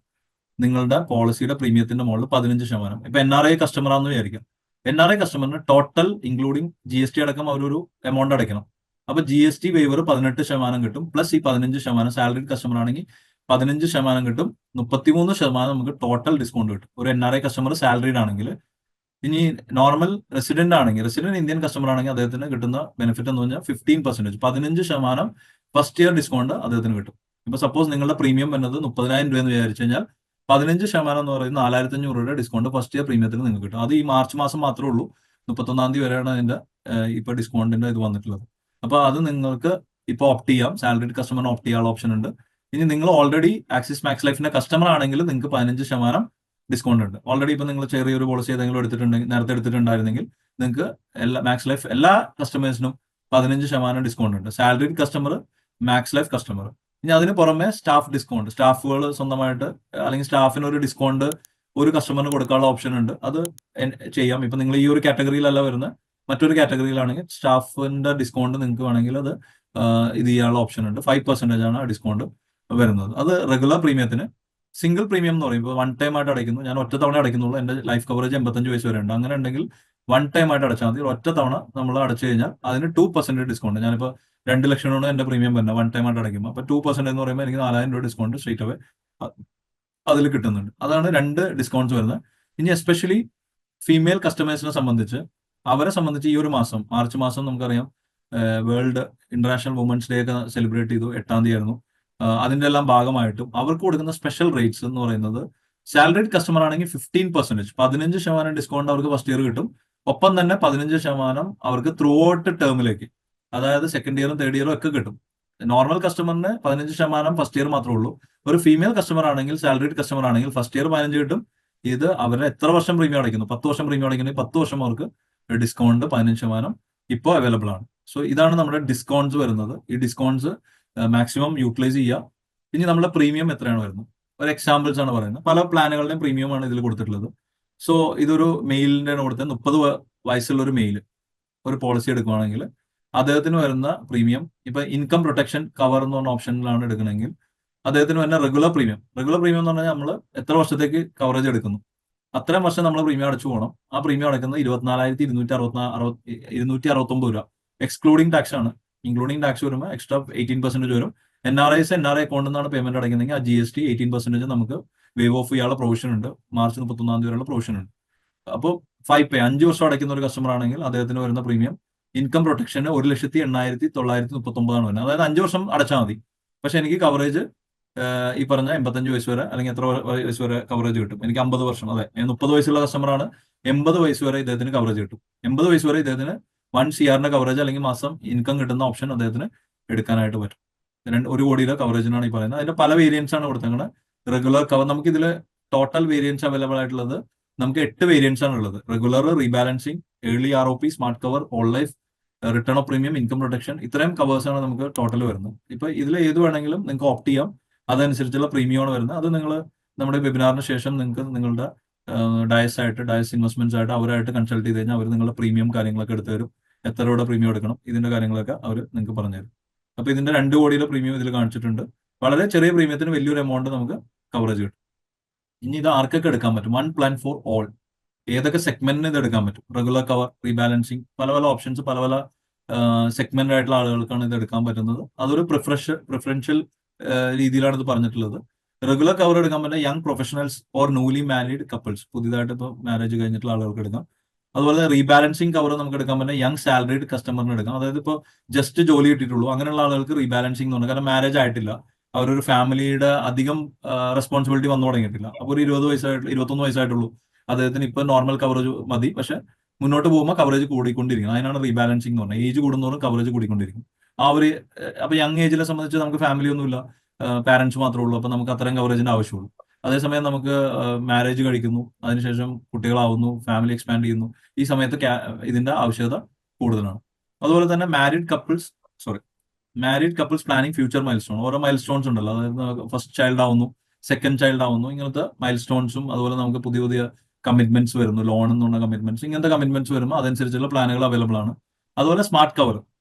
A: നിങ്ങളുടെ പോളിസിയുടെ പ്രീമിയത്തിന്റെ മുകളിൽ 15%. ഇപ്പൊ NRI കസ്റ്റമർ ആണെന്ന് വിചാരിക്കാം. NRI കസ്റ്റമറിന് ടോട്ടൽ ഇൻക്ലൂഡിംഗ് GST അടക്കം അവരൊരു എമൗണ്ട് അടയ്ക്കണം. അപ്പൊ GST വേവർ 18% കിട്ടും. പ്ലസ് ഈ 15% സാലറീഡ് കസ്റ്റമർ ആണെങ്കിൽ 15% കിട്ടും. 33% നമുക്ക് ടോട്ടൽ ഡിസ്കൗണ്ട് കിട്ടും ഒരു NRI കസ്റ്റമർ സാലറീഡ് ആണെങ്കിൽ. ഇനി നോർമൽ റെസിഡന്റ് ആണെങ്കിൽ, റെസിഡന്റ് ഇന്ത്യൻ കസ്റ്റമർ ആണെങ്കിൽ അദ്ദേഹത്തിന് കിട്ടുന്ന ബെനിഫിറ്റ് എന്ന് പറഞ്ഞാൽ 15%, 15% ഫസ്റ്റ് ഇയർ ഡിസ്കൗണ്ട് അദ്ദേഹത്തിന് കിട്ടും. ഇപ്പൊ സപ്പോസ് നിങ്ങളുടെ പ്രീമിയം വരുന്നത് 30,000 രൂപ എന്ന് വിചാരിച്ചു കഴിഞ്ഞാൽ 15% എന്ന് പറയുന്നത് 4,500 രൂപയുടെ ഡിസ്കൗണ്ട് ഫസ്റ്റ് ഇയർ പ്രീമിയത്തിന് നിങ്ങൾക്ക് കിട്ടും. അത് ഈ മാർച്ച് മാസം മാത്രമേ ഉള്ളൂ. 31-ാം തീയതി വരെയാണ് അതിന്റെ ഇപ്പൊ ഡിസ്കൗണ്ടിന്റെ ഇത് വന്നിട്ടുള്ളത്. അപ്പൊ അത് നിങ്ങൾക്ക് ഇപ്പൊ ഓപ്റ്റ് ചെയ്യാം. സാലറിഡ് കസ്റ്റമറിന് ഓപ്റ്റ് ചെയ്യാനുള്ള ഓപ്ഷൻ ഉണ്ട്. ഇനി നിങ്ങൾ ഓൾറെഡി ആക്സിസ് മാക്സ് ലൈഫിന്റെ കസ്റ്റമർ ആണെങ്കിൽ നിങ്ങൾക്ക് 15% ഡിസ്കൗണ്ട് ഉണ്ട്. ഓൾറെഡി ഇപ്പൊ നിങ്ങൾ ചെറിയൊരു പോളിസി ഏതെങ്കിലും എടുത്തിട്ടുണ്ടെങ്കിൽ, നേരത്തെ എടുത്തിട്ടുണ്ടായിരുന്നെങ്കിൽ, നിങ്ങൾക്ക് മാക്സ് ലൈഫ് എല്ലാ കസ്റ്റമേഴ്സിനും 15% ഡിസ്കൗണ്ട് ഉണ്ട്. Salaried customer, Max Life customer. ഇനി അതിന് പുറമെ സ്റ്റാഫ് ഡിസ്കൗണ്ട്, സ്റ്റാഫുകൾ സ്വന്തമായിട്ട് അല്ലെങ്കിൽ സ്റ്റാഫിന് ഒരു ഡിസ്കൗണ്ട് ഒരു കസ്റ്റമറിന് കൊടുക്കാനുള്ള ഓപ്ഷൻ ഉണ്ട്. അത് ചെയ്യാം. ഇപ്പൊ നിങ്ങൾ ഈ ഒരു കാറ്റഗറിയിലല്ല വരുന്നത്, മറ്റൊരു കാറ്റഗറിയിലാണെങ്കിൽ സ്റ്റാഫിന്റെ ഡിസ്കൗണ്ട് നിങ്ങൾക്ക് വേണമെങ്കിൽ അത് ഇത് ചെയ്യാനുള്ള ഓപ്ഷൻ ഉണ്ട്. 5% ആണ് ആ ഡിസ്കൗണ്ട് വരുന്നത്. അത് റെഗുലർ പ്രീമിയത്തിന്. സിംഗിൾ പ്രീമിയം എന്ന് പറയുമ്പോൾ വൺ ടൈം ആയിട്ട് അടയ്ക്കുന്നു. ഞാൻ ഒറ്റ തവണ അടയ്ക്കുന്നുള്ളൂ. എന്റെ ലൈഫ് കവറേജ് 85 വയസ്സ് വരെ ഉണ്ട്. അങ്ങനെ ഉണ്ടെങ്കിൽ വൺ ടൈം ആയിട്ട് അടച്ചാൽ മതി. ഒറ്റ തവണ നമ്മൾ അടച്ചു കഴിഞ്ഞാൽ അതിന് 2% ഡിസ്കൗണ്ട്. ഞാനിപ്പോൾ 2 ലക്ഷമാണ് എന്റെ പ്രീമിയം വരുന്നത് വൺ ടൈം ആയിട്ട് അടയ്ക്കുമ്പോൾ. അപ്പൊ 2% എന്ന് പറയുമ്പോൾ എനിക്ക് 4,000 രൂപ ഡിസ്കൗണ്ട് സ്ട്രേറ്റ് അവേ അതിൽ കിട്ടുന്നുണ്ട്. അതാണ് 2 ഡിസ്കൗണ്ട്സ് വരുന്നത്. ഇനി എസ്പെഷ്യലി ഫീമെയിൽ കസ്റ്റമേഴ്സിനെ സംബന്ധിച്ച്, അവരെ സംബന്ധിച്ച് ഈ ഒരു മാസം, മാർച്ച് മാസം നമുക്കറിയാം വേൾഡ് ഇന്റർനാഷണൽ വുമൻസ് ഡേ ഒക്കെ സെലിബ്രേറ്റ് ചെയ്തു. 8-ാം തീയതി ആയിരുന്നു. അതിന്റെ എല്ലാം ഭാഗമായിട്ടും അവർക്ക് കൊടുക്കുന്ന സ്പെഷ്യൽ റേറ്റ്സ് എന്ന് പറയുന്നത്, സാലറിഡ് കസ്റ്റമർ ആണെങ്കിൽ 15%, 15% ഡിസ്കൗണ്ട് അവർക്ക് ഫസ്റ്റ് ഇയർ കിട്ടും. ഒപ്പം തന്നെ 15% അവർക്ക് ത്രൂ ഔട്ട് ടേമിലേക്ക്, അതായത് സെക്കൻഡ് ഇയറും തേർഡ് ഇയറും ഒക്കെ കിട്ടും. നോർമൽ കസ്റ്റമറിന് 15% ഫസ്റ്റ് ഇയർ മാത്രമേ ഉള്ളൂ. ഒരു ഫീമെയിൽ കസ്റ്റമർ ആണെങ്കിൽ, സാലറിഡ് കസ്റ്റമർ ആണെങ്കിൽ ഫസ്റ്റ് ഇയർ 15 കിട്ടും. ഇത് അവരെ എത്ര വർഷം പ്രീമിയം അടയ്ക്കുന്നു, 10 വർഷം പ്രീമിയം അടയ്ക്കുന്നെങ്കിൽ 10 വർഷം അവർക്ക് ഡിസ്കൗണ്ട് 15% ഇപ്പോൾ അവൈലബിൾ ആണ്. സോ ഇതാണ് നമ്മുടെ ഡിസ്കൗണ്ട്സ് വരുന്നത്. ഈ ഡിസ്കൗണ്ട്സ് മാക്സിമം യൂട്ടിലൈസ് ചെയ്യുക. ഇനി നമ്മുടെ പ്രീമിയം എത്രയാണ് വരുന്നത്, ഒരു എക്സാമ്പിൾസ് ആണ് പറയുന്നത്. പല പ്ലാനുകളുടെയും പ്രീമിയം ആണ് ഇതിൽ കൊടുത്തിട്ടുള്ളത്. സോ ഇതൊരു മെയിലിന്റെ കൊടുത്ത 30 വയസ്സുള്ള ഒരു മെയിൽ ഒരു പോളിസി എടുക്കുകയാണെങ്കിൽ അദ്ദേഹത്തിന് വരുന്ന പ്രീമിയം, ഇപ്പൊ ഇൻകം പ്രൊട്ടക്ഷൻ കവർ എന്ന് പറഞ്ഞ ഓപ്ഷനിലാണ് എടുക്കണമെങ്കിൽ അദ്ദേഹത്തിന് വരുന്ന റെഗുലർ പ്രീമിയം എന്ന് പറഞ്ഞാൽ നമ്മൾ എത്ര വർഷത്തേക്ക് കവറേജ് എടുക്കുന്നു അത്രയും വർഷം നമ്മൾ പ്രീമിയം അടച്ചു പോകണം. ആ പ്രീമിയം അടക്കുന്നത് 24,269 രൂപ. എക്സ്ക്ലൂഡിംഗ് ടാക്സ് ആണ്. ഇൻക്ലൂഡിംഗ് ടാക്സ് വരുമ്പോൾ എക്സ്ട്രാ 18% വരും. NRI അക്കൗണ്ടിൽ നിന്നാണ് പേയ്മെന്റ് അടയ്ക്കുന്നതെങ്കിൽ ആ GST 18% നമുക്ക് വേവ് ഓഫ് ചെയ്യാനുള്ള പ്രൊവിഷൻ ഉണ്ട്. മാർച്ച് 31-ാം തീയതി വരെയുള്ള പ്രൊവിഷൻ ഉണ്ട്. അപ്പോൾ 5 വർഷം അടയ്ക്കുന്ന ഒരു കസ്റ്റമർ ആണെങ്കിൽ അദ്ദേഹത്തിന് വരുന്ന പ്രീമിയം ഇൻകം പ്രൊട്ടക്ഷന് 1,08,939 ആണ് വരുന്നത്. അതായത് 5 വർഷം അടച്ചാൽ മതി. പക്ഷെ എനിക്ക് കവറേജ് ഈ പറഞ്ഞ 85 വയസ്സ് വരെ അല്ലെങ്കിൽ എത്ര വയസ്സ് വരെ കവറേജ് കിട്ടും. എനിക്ക് 50 വർഷം, അതെ, ഞാൻ 30 വയസ്സുള്ള കസ്റ്റമറാണ്. 80 വയസ്സ് വരെ ഇദ്ദേഹത്തിന് കവറേജ് കിട്ടും. 80 വയസ്സ് വരെ ഇദ്ദേഹത്തിന് 1 CR കവറേജ് അല്ലെങ്കിൽ മാസം ഇൻകം കിട്ടുന്ന ഓപ്ഷൻ അദ്ദേഹത്തിന് എടുക്കാനായിട്ട് പറ്റും. 1 കോടിയുടെ കവറേജിനാണ് ഈ പറയുന്നത്. അതിന്റെ പല വേരിയൻസ് ആണ് കൊടുത്തേക്കുന്നത്. റെഗുലർ കവർ നമുക്ക് ഇതിൽ ടോട്ടൽ വേരിയൻസ് അവൈലബിൾ ആയിട്ടുള്ളത് നമുക്ക് 8 വേരിയൻസ് ആണ് ഉള്ളത്. Regular, rebalancing, early ROP, smart cover, all life, return of premium, income protection, ഇത്രയും കവേഴ്സ് ആണ് നമുക്ക് ടോട്ടൽ വരുന്നത്. ഇപ്പൊ ഇതിൽ ഏത് വേണമെങ്കിലും നിങ്ങൾക്ക് ഓപ്റ്റ് ചെയ്യാം. അതനുസരിച്ചുള്ള പ്രീമിയമാണ് വരുന്നത്. അത് നിങ്ങൾ നമ്മുടെ വെബിനാറിന് ശേഷം നിങ്ങൾക്ക് നിങ്ങളുടെ ഡയസ് ഇൻവെസ്റ്റ്മെന്റ്സ് ആയിട്ട് അവരായിട്ട് കൺസൾട്ട് ചെയ്ത് കഴിഞ്ഞാൽ അവർ നിങ്ങളുടെ പ്രീമിയം കാര്യങ്ങളൊക്കെ എടുത്തു തരും. എത്ര രൂപയുടെ പ്രീമിയം എടുക്കണം, ഇതിന്റെ കാര്യങ്ങളൊക്കെ അവർ നിങ്ങൾക്ക് പറഞ്ഞു തരും. അപ്പൊ ഇതിന്റെ 2 കോടിയുടെ പ്രീമിയം ഇതിൽ കാണിച്ചിട്ടുണ്ട്. വളരെ ചെറിയ പ്രീമിയത്തിന് വലിയൊരു എമൗണ്ട് നമുക്ക് കവറേജ് കിട്ടും. ഇനി ഇത് ആർക്കൊക്കെ എടുക്കാൻ പറ്റും? 1 പ്ലാൻ ഫോർ ഓൾ. ഏതൊക്കെ സെഗ്മെന്റിന് ഇത് എടുക്കാൻ പറ്റും? റെഗുലർ കവർ, റീബാലൻസിങ്, പല പല ഓപ്ഷൻസ്, പല പല സെഗ്മെന്റ് ആയിട്ടുള്ള ആളുകൾക്കാണ് ഇത് എടുക്കാൻ പറ്റുന്നത്. അതൊരു പ്രിഫറൻഷ്യൽ രീതിയിലാണ് ഇത് പറഞ്ഞിട്ടുള്ളത്. റെഗുലർ കവർ എടുക്കാൻ പറ്റുന്ന young professionals or newly married couples, പുതിയതായിട്ട് ഇപ്പോൾ മാരേജ് കഴിഞ്ഞിട്ടുള്ള ആളുകൾക്ക് എടുക്കാം. അതുപോലെ റീബാലൻസിങ് കവർ നമുക്ക് എടുക്കാൻ പറ്റുന്ന യങ് സാലറീഡ് കസ്റ്റമറിന് എടുക്കാം. അതായത് ഇപ്പോൾ ജസ്റ്റ് ജോലി കിട്ടിയിട്ടുള്ളൂ അങ്ങനെയുള്ള ആളുകൾക്ക് റീബാലൻസിങ് എന്ന് പറഞ്ഞാൽ, കാരണം മാരേജ് ആയിട്ടില്ല, അവരൊരു ഫാമിലിയുടെ അധികം റെസ്പോൺസിബിലിറ്റി വന്നു തുടങ്ങിയിട്ടില്ല. അപ്പോൾ ഒരു 21 വയസ്സായിട്ടുള്ളൂ, അദ്ദേഹത്തിന് ഇപ്പൊ നോർമൽ കവറേജ് മതി, പക്ഷെ മുന്നോട്ട് പോകുമ്പോൾ കവറേജ് കൂടിക്കൊണ്ടിരിക്കും. അതിനാണ് റീബാലൻസിങ് എന്ന് പറഞ്ഞാൽ. ഏജ് കൂടുന്നതോറും കവറേജ് കൂടിക്കൊണ്ടിരിക്കും. ആ ഒരു അപ്പൊ യങ് ഏജിലെ സംബന്ധിച്ച് നമുക്ക് ഫാമിലി ഒന്നുമില്ല, പാരന്റ്സ് മാത്രമേ ഉള്ളൂ, അപ്പൊ നമുക്ക് അത്രയും കവറേജിന്റെ ആവശ്യമുള്ളൂ. അതേസമയം നമുക്ക് മാരേജ് കഴിക്കുന്നു, അതിനുശേഷം കുട്ടികളാവുന്നു, ഫാമിലി എക്സ്പാൻഡ് ചെയ്യുന്നു, ഈ സമയത്ത് ഇതിന്റെ ആവശ്യകത കൂടുതലാണ്. അതുപോലെ തന്നെ married couples planning future mile stone. ഓരോ മൈൽ സ്റ്റോൺസ് ഉണ്ടല്ലോ, അതായത് ഫസ്റ്റ് ചൈൽഡ് ആവുന്നു, സെക്കൻഡ് ചൈൽഡ് ആവുന്നു, ഇങ്ങനത്തെ മൈൽ സ്റ്റോൺസും അതുപോലെ നമുക്ക് പുതിയ പുതിയ കമ്മിറ്റ്മെന്റ്സ് വരുന്നു, ലോൺ എന്നുള്ള കമ്മിറ്റ്മെന്റ്സ്, ഇങ്ങനത്തെ കമ്മിറ്റ്മെന്റ്സ് വരുമ്പോൾ അതനുസരിച്ചുള്ള പ്ലാനുകൾ അവൈലബിൾ ആണ്. അതുപോലെ സ്മാർട്ട് കവർ,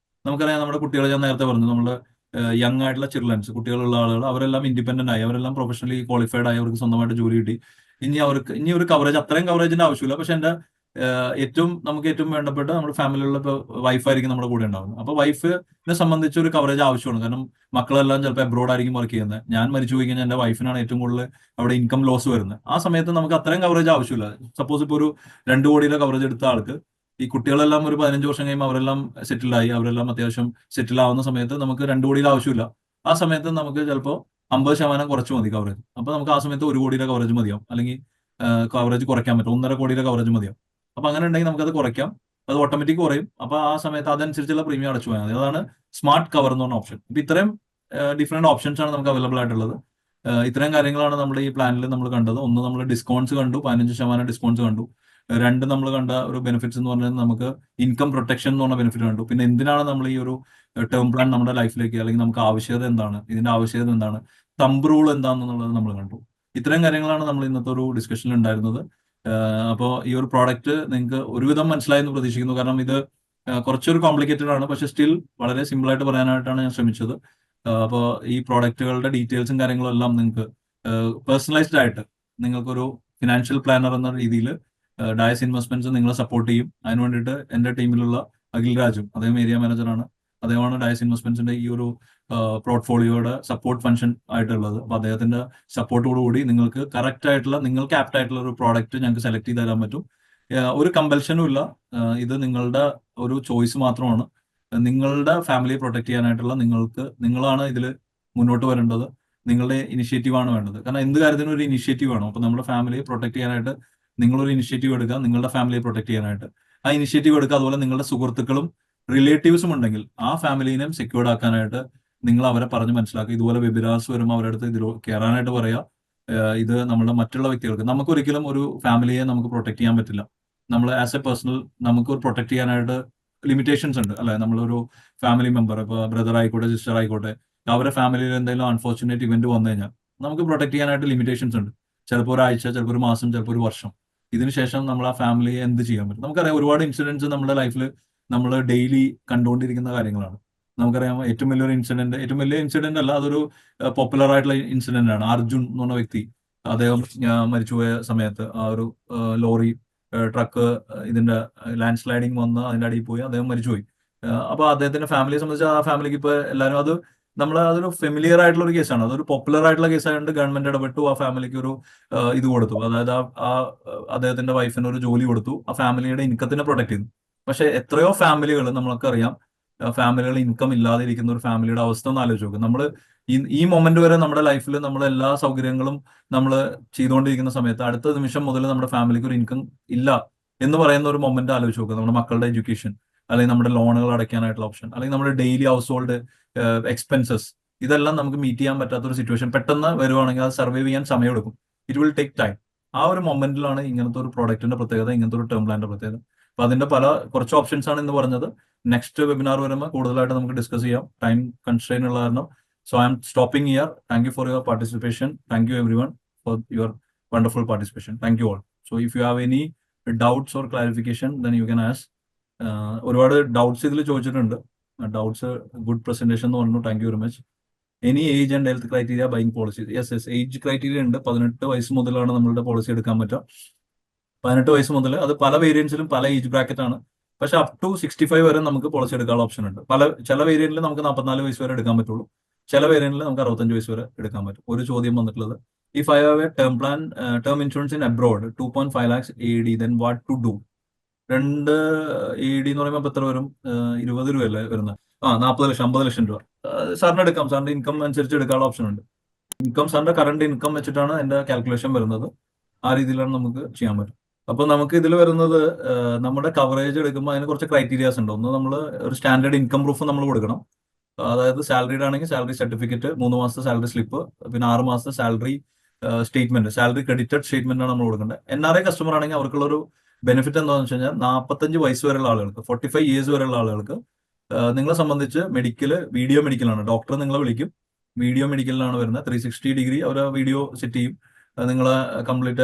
A: നമുക്കറിയാം നമ്മുടെ കുട്ടികളെ ഞാൻ നേരത്തെ പറഞ്ഞു, നമ്മുടെ യങ് ആയിട്ടുള്ള ചിൽഡ്രൻസ്, കുട്ടികളുള്ള ആളുകൾ, അവരെല്ലാം ഇൻഡിപെൻഡന്റ് ആയി, അവരെല്ലാം പ്രൊഫഷണലി ക്വാളിഫൈഡ് ആയി, അവർക്ക് സ്വന്തമായിട്ട് ജോലി കിട്ടി. ഇനി ഒരു കവറേജ്, അത്രയും കവറേജിന്റെ ആവശ്യമില്ല. പക്ഷെ എന്റെ നമുക്ക് ഏറ്റവും വേണ്ടപ്പെട്ട നമ്മുടെ ഫാമിലിയിലുള്ള വൈഫായിരിക്കും നമ്മുടെ കൂടെ ഉണ്ടാവുന്നത്. അപ്പൊ വൈഫിനെ സംബന്ധിച്ച് ഒരു കവറേജ് ആവശ്യമാണ്. കാരണം മക്കളെല്ലാം ചിലപ്പോൾ അബ്രോഡ് ആയിരിക്കും വർക്ക് ചെയ്യുന്നത്. ഞാൻ മരിച്ചു പോയി കഴിഞ്ഞാൽ എന്റെ വൈഫിനാണ് ഏറ്റവും കൂടുതൽ അവിടെ ഇൻകം ലോസ് വരുന്നത്. ആ സമയത്ത് നമുക്ക് അത്രയും കവറേജ് ആവശ്യമില്ല. സപ്പോസ് ഇപ്പോൾ ഒരു 2 കോടിയുടെ കവറേജ് എടുത്ത ആൾക്ക് ഈ കുട്ടികളെല്ലാം ഒരു 15 വർഷം കഴിയുമ്പോൾ അവരെല്ലാം സെറ്റിൽഡായി, അവരെല്ലാം അത്യാവശ്യം സെറ്റിൽ ആവുന്ന സമയത്ത് നമുക്ക് 2 കോടിയുടെ ആവശ്യമില്ല. ആ സമയത്ത് നമുക്ക് ചിലപ്പോൾ 50% കുറച്ച് മതി കവറേജ്. അപ്പൊ നമുക്ക് ആ സമയത്ത് 1 കോടിയുടെ കവറേജ് മതിയാവും, അല്ലെങ്കിൽ കവറേജ് കുറയ്ക്കാൻ പറ്റും, 1.5 കോടിയുടെ കവറേജ് മതിയാവും. അപ്പൊ അങ്ങനെ ഉണ്ടെങ്കിൽ നമുക്കത് കുറയ്ക്കാം, അത് ഓട്ടോമാറ്റിക് കുറയും. അപ്പൊ ആ സമയത്ത് അതനുസരിച്ചുള്ള പ്രീമിയം അടച്ചു പോയാൽ മതി. അതാണ് സ്മാർട്ട് കവർ എന്ന് പറഞ്ഞ ഓപ്ഷൻ. ഇപ്പൊ ഇത്രയും ഡിഫറെന്റ് ഓപ്ഷൻസ് ആണ് നമുക്ക് അവൈലബിൾ ആയിട്ടുള്ളത്. ഇത്രയും കാര്യങ്ങളാണ് നമ്മുടെ ഈ പ്ലാനിൽ നമ്മൾ കണ്ടത്. ഒന്ന്, നമ്മൾ ഡിസ്കൗണ്ട്സ് കണ്ടു, 15% ഡിസ്കൗണ്ട്സ് കണ്ടു. 2, നമ്മൾ കണ്ട ഒരു ബെനിഫിറ്റ്സ് എന്ന് പറഞ്ഞാൽ നമുക്ക് ഇൻകം പ്രൊട്ടക്ഷൻ എന്ന് പറഞ്ഞ ബെനിഫിറ്റ് കണ്ടു. പിന്നെ എന്തിനാണ് നമ്മൾ ഈ ഒരു ടേം പ്ലാൻ നമ്മുടെ ലൈഫിലേക്ക്, അല്ലെങ്കിൽ നമുക്ക് ആവശ്യകത എന്താണ്, ഇതിന്റെ ആവശ്യകത എന്താണ്, തമ്പ് റൂൾ എന്താണെന്നുള്ളത് നമ്മൾ കണ്ടു. ഇത്രയും കാര്യങ്ങളാണ് നമ്മൾ ഇന്നത്തെ ഒരു ഡിസ്കഷനിൽ ഉണ്ടായിരുന്നത്. അപ്പോൾ ഈ ഒരു പ്രോഡക്റ്റ് നിങ്ങൾക്ക് ഒരുവിധം മനസ്സിലായി എന്ന് പ്രതീക്ഷിക്കുന്നു. കാരണം ഇത് കുറച്ചൊരു കോംപ്ലിക്കേറ്റഡ് ആണ്, പക്ഷെ സ്റ്റിൽ വളരെ സിമ്പിൾ ആയിട്ട് പറയാനായിട്ടാണ് ഞാൻ ശ്രമിച്ചത്. അപ്പോൾ ഈ പ്രോഡക്റ്റുകളുടെ ഡീറ്റെയിൽസും കാര്യങ്ങളും എല്ലാം നിങ്ങൾക്ക് പേഴ്സണലൈസ്ഡ് ആയിട്ട് നിങ്ങൾക്കൊരു ഫിനാൻഷ്യൽ പ്ലാനർ എന്ന രീതിയിൽ ഡയസ് ഇൻവെസ്റ്റ്മെന്റ്സ് നിങ്ങളെ സപ്പോർട്ട് ചെയ്യും. അതിന് വേണ്ടിയിട്ട് എന്റെ ടീമിലുള്ള അഖിൽ രാജും, അദ്ദേഹം ഏരിയ മാനേജറാണ്, അദ്ദേഹമാണ് ഡയസ് ഇൻവെസ്റ്റ്മെന്റ്സിന്റെ ഈ ഒരു പോർട്ട്ഫോളിയോയുടെ സപ്പോർട്ട് ഫംഗ്ഷൻ ആയിട്ടുള്ളത്. അപ്പൊ അദ്ദേഹത്തിന്റെ സപ്പോർട്ടോടുകൂടി നിങ്ങൾക്ക് കറക്റ്റ് ആയിട്ടുള്ള, നിങ്ങൾക്ക് ആപ്റ്റ് ആയിട്ടുള്ള ഒരു പ്രോഡക്റ്റ് ഞങ്ങൾക്ക് സെലക്ട് ചെയ്ത് തരാൻ പറ്റും. ഒരു കമ്പൽഷനും ഇല്ല. ഇത് നിങ്ങളുടെ ഒരു ചോയ്സ് മാത്രമാണ്. നിങ്ങളുടെ ഫാമിലിയെ പ്രൊട്ടക്ട് ചെയ്യാനായിട്ടുള്ള നിങ്ങളാണ് ഇതിൽ മുന്നോട്ട് വരേണ്ടത്. നിങ്ങളുടെ ഇനിഷ്യേറ്റീവ് ആണ് വേണ്ടത്. കാരണം എന്ത് കാര്യത്തിനും ഒരു ഇനിഷ്യേറ്റീവ് വേണം. അപ്പൊ നമ്മുടെ ഫാമിലിയെ പ്രൊട്ടക്ട് ചെയ്യാനായിട്ട് നിങ്ങളൊരു ഇനിഷ്യേറ്റീവ് എടുക്കുക, നിങ്ങളുടെ ഫാമിലിയെ പ്രൊട്ടക്ട് ചെയ്യാനായിട്ട് ആ ഇനിഷ്യേറ്റീവ് എടുക്കുക. അതുപോലെ നിങ്ങളുടെ സുഹൃത്തുക്കളും റിലേറ്റീവ്സും ഉണ്ടെങ്കിൽ ആ ഫാമിലിനെയും സെക്യൂർഡ് ആക്കാനായിട്ട് നിങ്ങൾ അവരെ പറഞ്ഞ് മനസ്സിലാക്കുക. ഇതുപോലെ വെബിനാർസ് വരുമ്പോൾ അവരുടെ അടുത്ത് ഇതിൽ കയറാനായിട്ട് പറയുക. ഇത് നമ്മുടെ മറ്റുള്ള വ്യക്തികൾക്ക്, നമുക്കൊരിക്കലും ഒരു ഫാമിലിയെ നമുക്ക് പ്രൊട്ടക്ട് ചെയ്യാൻ പറ്റില്ല. നമ്മൾ ആസ് എ പേഴ്സണൽ നമുക്ക് പ്രൊട്ടക്ട് ചെയ്യാനായിട്ട് ലിമിറ്റേഷൻസ് ഉണ്ട്, അല്ലെ? നമ്മളൊരു ഫാമിലി മെമ്പർ, ഇപ്പോൾ ബ്രദർ ആയിക്കോട്ടെ, സിസ്റ്റർ ആയിക്കോട്ടെ, അവരുടെ ഫാമിലിയിൽ എന്തെങ്കിലും അൺഫോർച്ചുനേറ്റ് ഇവന്റ് വന്നു കഴിഞ്ഞാൽ നമുക്ക് പ്രൊട്ടക്ട് ചെയ്യാനായിട്ട് ലിമിറ്റേഷൻസ് ഉണ്ട്. ചിലപ്പോൾ ഒരാഴ്ച, ചിലപ്പോൾ ഒരു മാസം, ചിലപ്പോൾ ഒരു വർഷം. ഇതിനുശേഷം നമ്മൾ ആ ഫാമിലിയെ എന്ത് ചെയ്യാൻ പറ്റും? നമുക്കറിയാം ഒരുപാട് ഇൻസിഡൻസ് നമ്മുടെ ലൈഫിൽ നമ്മൾ ഡെയിലി കണ്ടുകൊണ്ടിരിക്കുന്ന കാര്യങ്ങളാണ്. നമുക്കറിയാം ഏറ്റവും വലിയ ഇൻസിഡന്റ് അല്ല, അതൊരു പോപ്പുലർ ആയിട്ടുള്ള ഇൻസിഡന്റ് ആണ്. അർജുൻ എന്ന് പറഞ്ഞ വ്യക്തി, അദ്ദേഹം മരിച്ചുപോയ സമയത്ത് ആ ഒരു ലോറി ട്രക്ക് ഇതിന്റെ ലാൻഡ് സ്ലൈഡിങ് വന്ന് അതിന്റെ അടിയിൽ പോയി അദ്ദേഹം മരിച്ചുപോയി. അപ്പൊ അദ്ദേഹത്തിന്റെ ഫാമിലിയെ സംബന്ധിച്ച് ആ ഫാമിലിക്ക് ഇപ്പൊ എല്ലാവരും അതൊരു ഫെമിലിയർ ആയിട്ടുള്ള ഒരു കേസാണ്, അതൊരു പോപ്പുലർ ആയിട്ടുള്ള കേസായതുകൊണ്ട് ഗവൺമെന്റ് ഇടപെട്ടു, ആ ഫാമിലിക്ക് ഒരു ഇത് കൊടുത്തു. അതായത് ആ അദ്ദേഹത്തിന്റെ വൈഫിന് ഒരു ജോലി കൊടുത്തു, ആ ഫാമിലിയുടെ ഇൻകത്തിനെ പ്രൊട്ടക്ട് ചെയ്തു. പക്ഷെ എത്രയോ ഫാമിലികൾ നമ്മൾക്കറിയാം ഫാമിലികൾ ഇൻകം ഇല്ലാതെ ഇരിക്കുന്ന ഒരു ഫാമിലിയുടെ അവസ്ഥ ഒന്ന് ആലോചിച്ച് നോക്കും. നമ്മൾ ഈ മൊമെന്റ് വരെ നമ്മുടെ ലൈഫിൽ നമ്മൾ എല്ലാ സൗകര്യങ്ങളും നമ്മൾ ചെയ്തുകൊണ്ടിരിക്കുന്ന സമയത്ത് അടുത്ത നിമിഷം മുതൽ നമ്മുടെ ഫാമിലിക്ക് ഒരു ഇൻകം ഇല്ല എന്ന് പറയുന്ന ഒരു മൊമെന്റ് ആലോചിച്ച് നോക്കുക. നമ്മുടെ മക്കളുടെ എഡ്യൂക്കേഷൻ, അല്ലെങ്കിൽ നമ്മുടെ ലോണുകൾ അടയ്ക്കാനായിട്ടുള്ള ഓപ്ഷൻ, അല്ലെങ്കിൽ നമ്മുടെ ഡെയിലി ഹൗസ് ഹോൾഡ് എക്സ്പെൻസസ്, ഇതെല്ലാം നമുക്ക് മീറ്റ് ചെയ്യാൻ പറ്റാത്ത ഒരു സിറ്റുവേഷൻ പെട്ടെന്ന് വരുവാണെങ്കിൽ അത് സർവൈവ് ചെയ്യാൻ സമയമെടുക്കും. It will take time. ആ ഒരു മൊമെന്റിലാണ് ഇങ്ങനത്തെ ഒരു പ്രോഡക്റ്റിന്റെ പ്രത്യേകത, ഇങ്ങനത്തെ ഒരു ടേം പ്ലാന്റെ പ്രത്യേകത. അപ്പൊ അതിന്റെ കുറച്ച് ഓപ്ഷൻസ് ആണ് ഇന്ന് പറഞ്ഞത്. നെക്സ്റ്റ് വെബിനാർ വരുമ്പോൾ കൂടുതലായിട്ട് നമുക്ക് ഡിസ്കസ് ചെയ്യാം. ടൈം കൺസ്ട്രെയിൻ ഉള്ള കാരണം. So I M stopping here. Thank you for your participation. Thank you every one for your wonderful participation. Thank you all. So if you have any doubts or clarification then you can ask. ഒരുപാട് ഡൗട്ട്സ് ഇതിൽ ചോദിച്ചിട്ടുണ്ട്. ഡൗട്ട്സ് ഗുഡ് പ്രസന്റേഷൻ എന്ന് പറഞ്ഞു. Thank you very much. Any age and health criteria buying policy? Yes, age criteria ഉണ്ട്. 18 വയസ്സ് മുതലാണ് നമ്മളുടെ പോളിസി എടുക്കാൻ പറ്റുക. 18 വയസ്സ് മുതൽ, അത് പല വേരിയൻസിലും പല ഏജ് ബ്രാക്കറ്റ് ആണ്. പക്ഷെ അപ് ടു 65 വരെ നമുക്ക് പോളിസി എടുക്കാനുള്ള ഓപ്ഷൻ ഉണ്ട്. ചില വേരിയന്റിൽ നമുക്ക് 44 വയസ്സ് വരെ എടുക്കാൻ പറ്റുള്ളൂ. ചില വേരിയന്റിൽ നമുക്ക് 65 വയസ്സ് വരെ എടുക്കാൻ പറ്റും. ഒരു ചോദ്യം വന്നിട്ടുള്ളത്, if I have A term insurance in abroad 2.5 lakhs AED, then what to do? 2 AED എന്ന് പറയുമ്പോൾ എത്ര വരും? 20 രൂപയല്ലേ വരുന്നത്? 40 ലക്ഷം, 50 ലക്ഷം രൂപ സാറിന് എടുക്കാം. സാറിന്റെ ഇൻകം അനുസരിച്ച് എടുക്കാനുള്ള ഓപ്ഷൻ ഉണ്ട്. സാറിന്റെ കറണ്ട് ഇൻകം വെച്ചിട്ടാണ് എന്റെ കാൽക്കുലേഷൻ വരുന്നത്. ആ രീതിയിലാണ് നമുക്ക് ചെയ്യാൻ പറ്റും. അപ്പൊ നമുക്ക് ഇതിൽ വരുന്നത്, നമ്മുടെ കവറേജ് എടുക്കുമ്പോൾ അതിന് കുറച്ച് ക്രൈറ്റീരിയാസ് ഉണ്ട്. ഒന്ന്, നമ്മൾ ഒരു സ്റ്റാൻഡേർഡ് ഇൻകം പ്രൂഫ് നമ്മൾ കൊടുക്കണം. അതായത് സാലറിഡ് ആണെങ്കിൽ സാലറി സർട്ടിഫിക്കറ്റ്, 3 മാസത്തെ സാലറി സ്ലിപ്പ്, പിന്നെ 6 മാസത്തെ salary statement, salary credited statement ആണ് നമ്മൾ കൊടുക്കേണ്ടത്. NRI കസ്റ്റമർ ആണെങ്കിൽ അവർക്കുള്ള ഒരു ബെനിഫിറ്റ് എന്താണെന്ന് വെച്ച് കഴിഞ്ഞാൽ 45 വയസ്സ് വരെയുള്ള ആളുകൾക്ക്, 45 ഇയേഴ്സ് വരെയുള്ള ആളുകൾക്ക് നിങ്ങളെ സംബന്ധിച്ച് വീഡിയോ മെഡിക്കലാണ്. ഡോക്ടർ നിങ്ങളെ വിളിക്കും, വീഡിയോ മെഡിക്കലിലാണ് വരുന്നത്. 360 ഡിഗ്രി അവർ വീഡിയോ സെറ്റ് ചെയ്യും. നിങ്ങളെ കംപ്ലീറ്റ്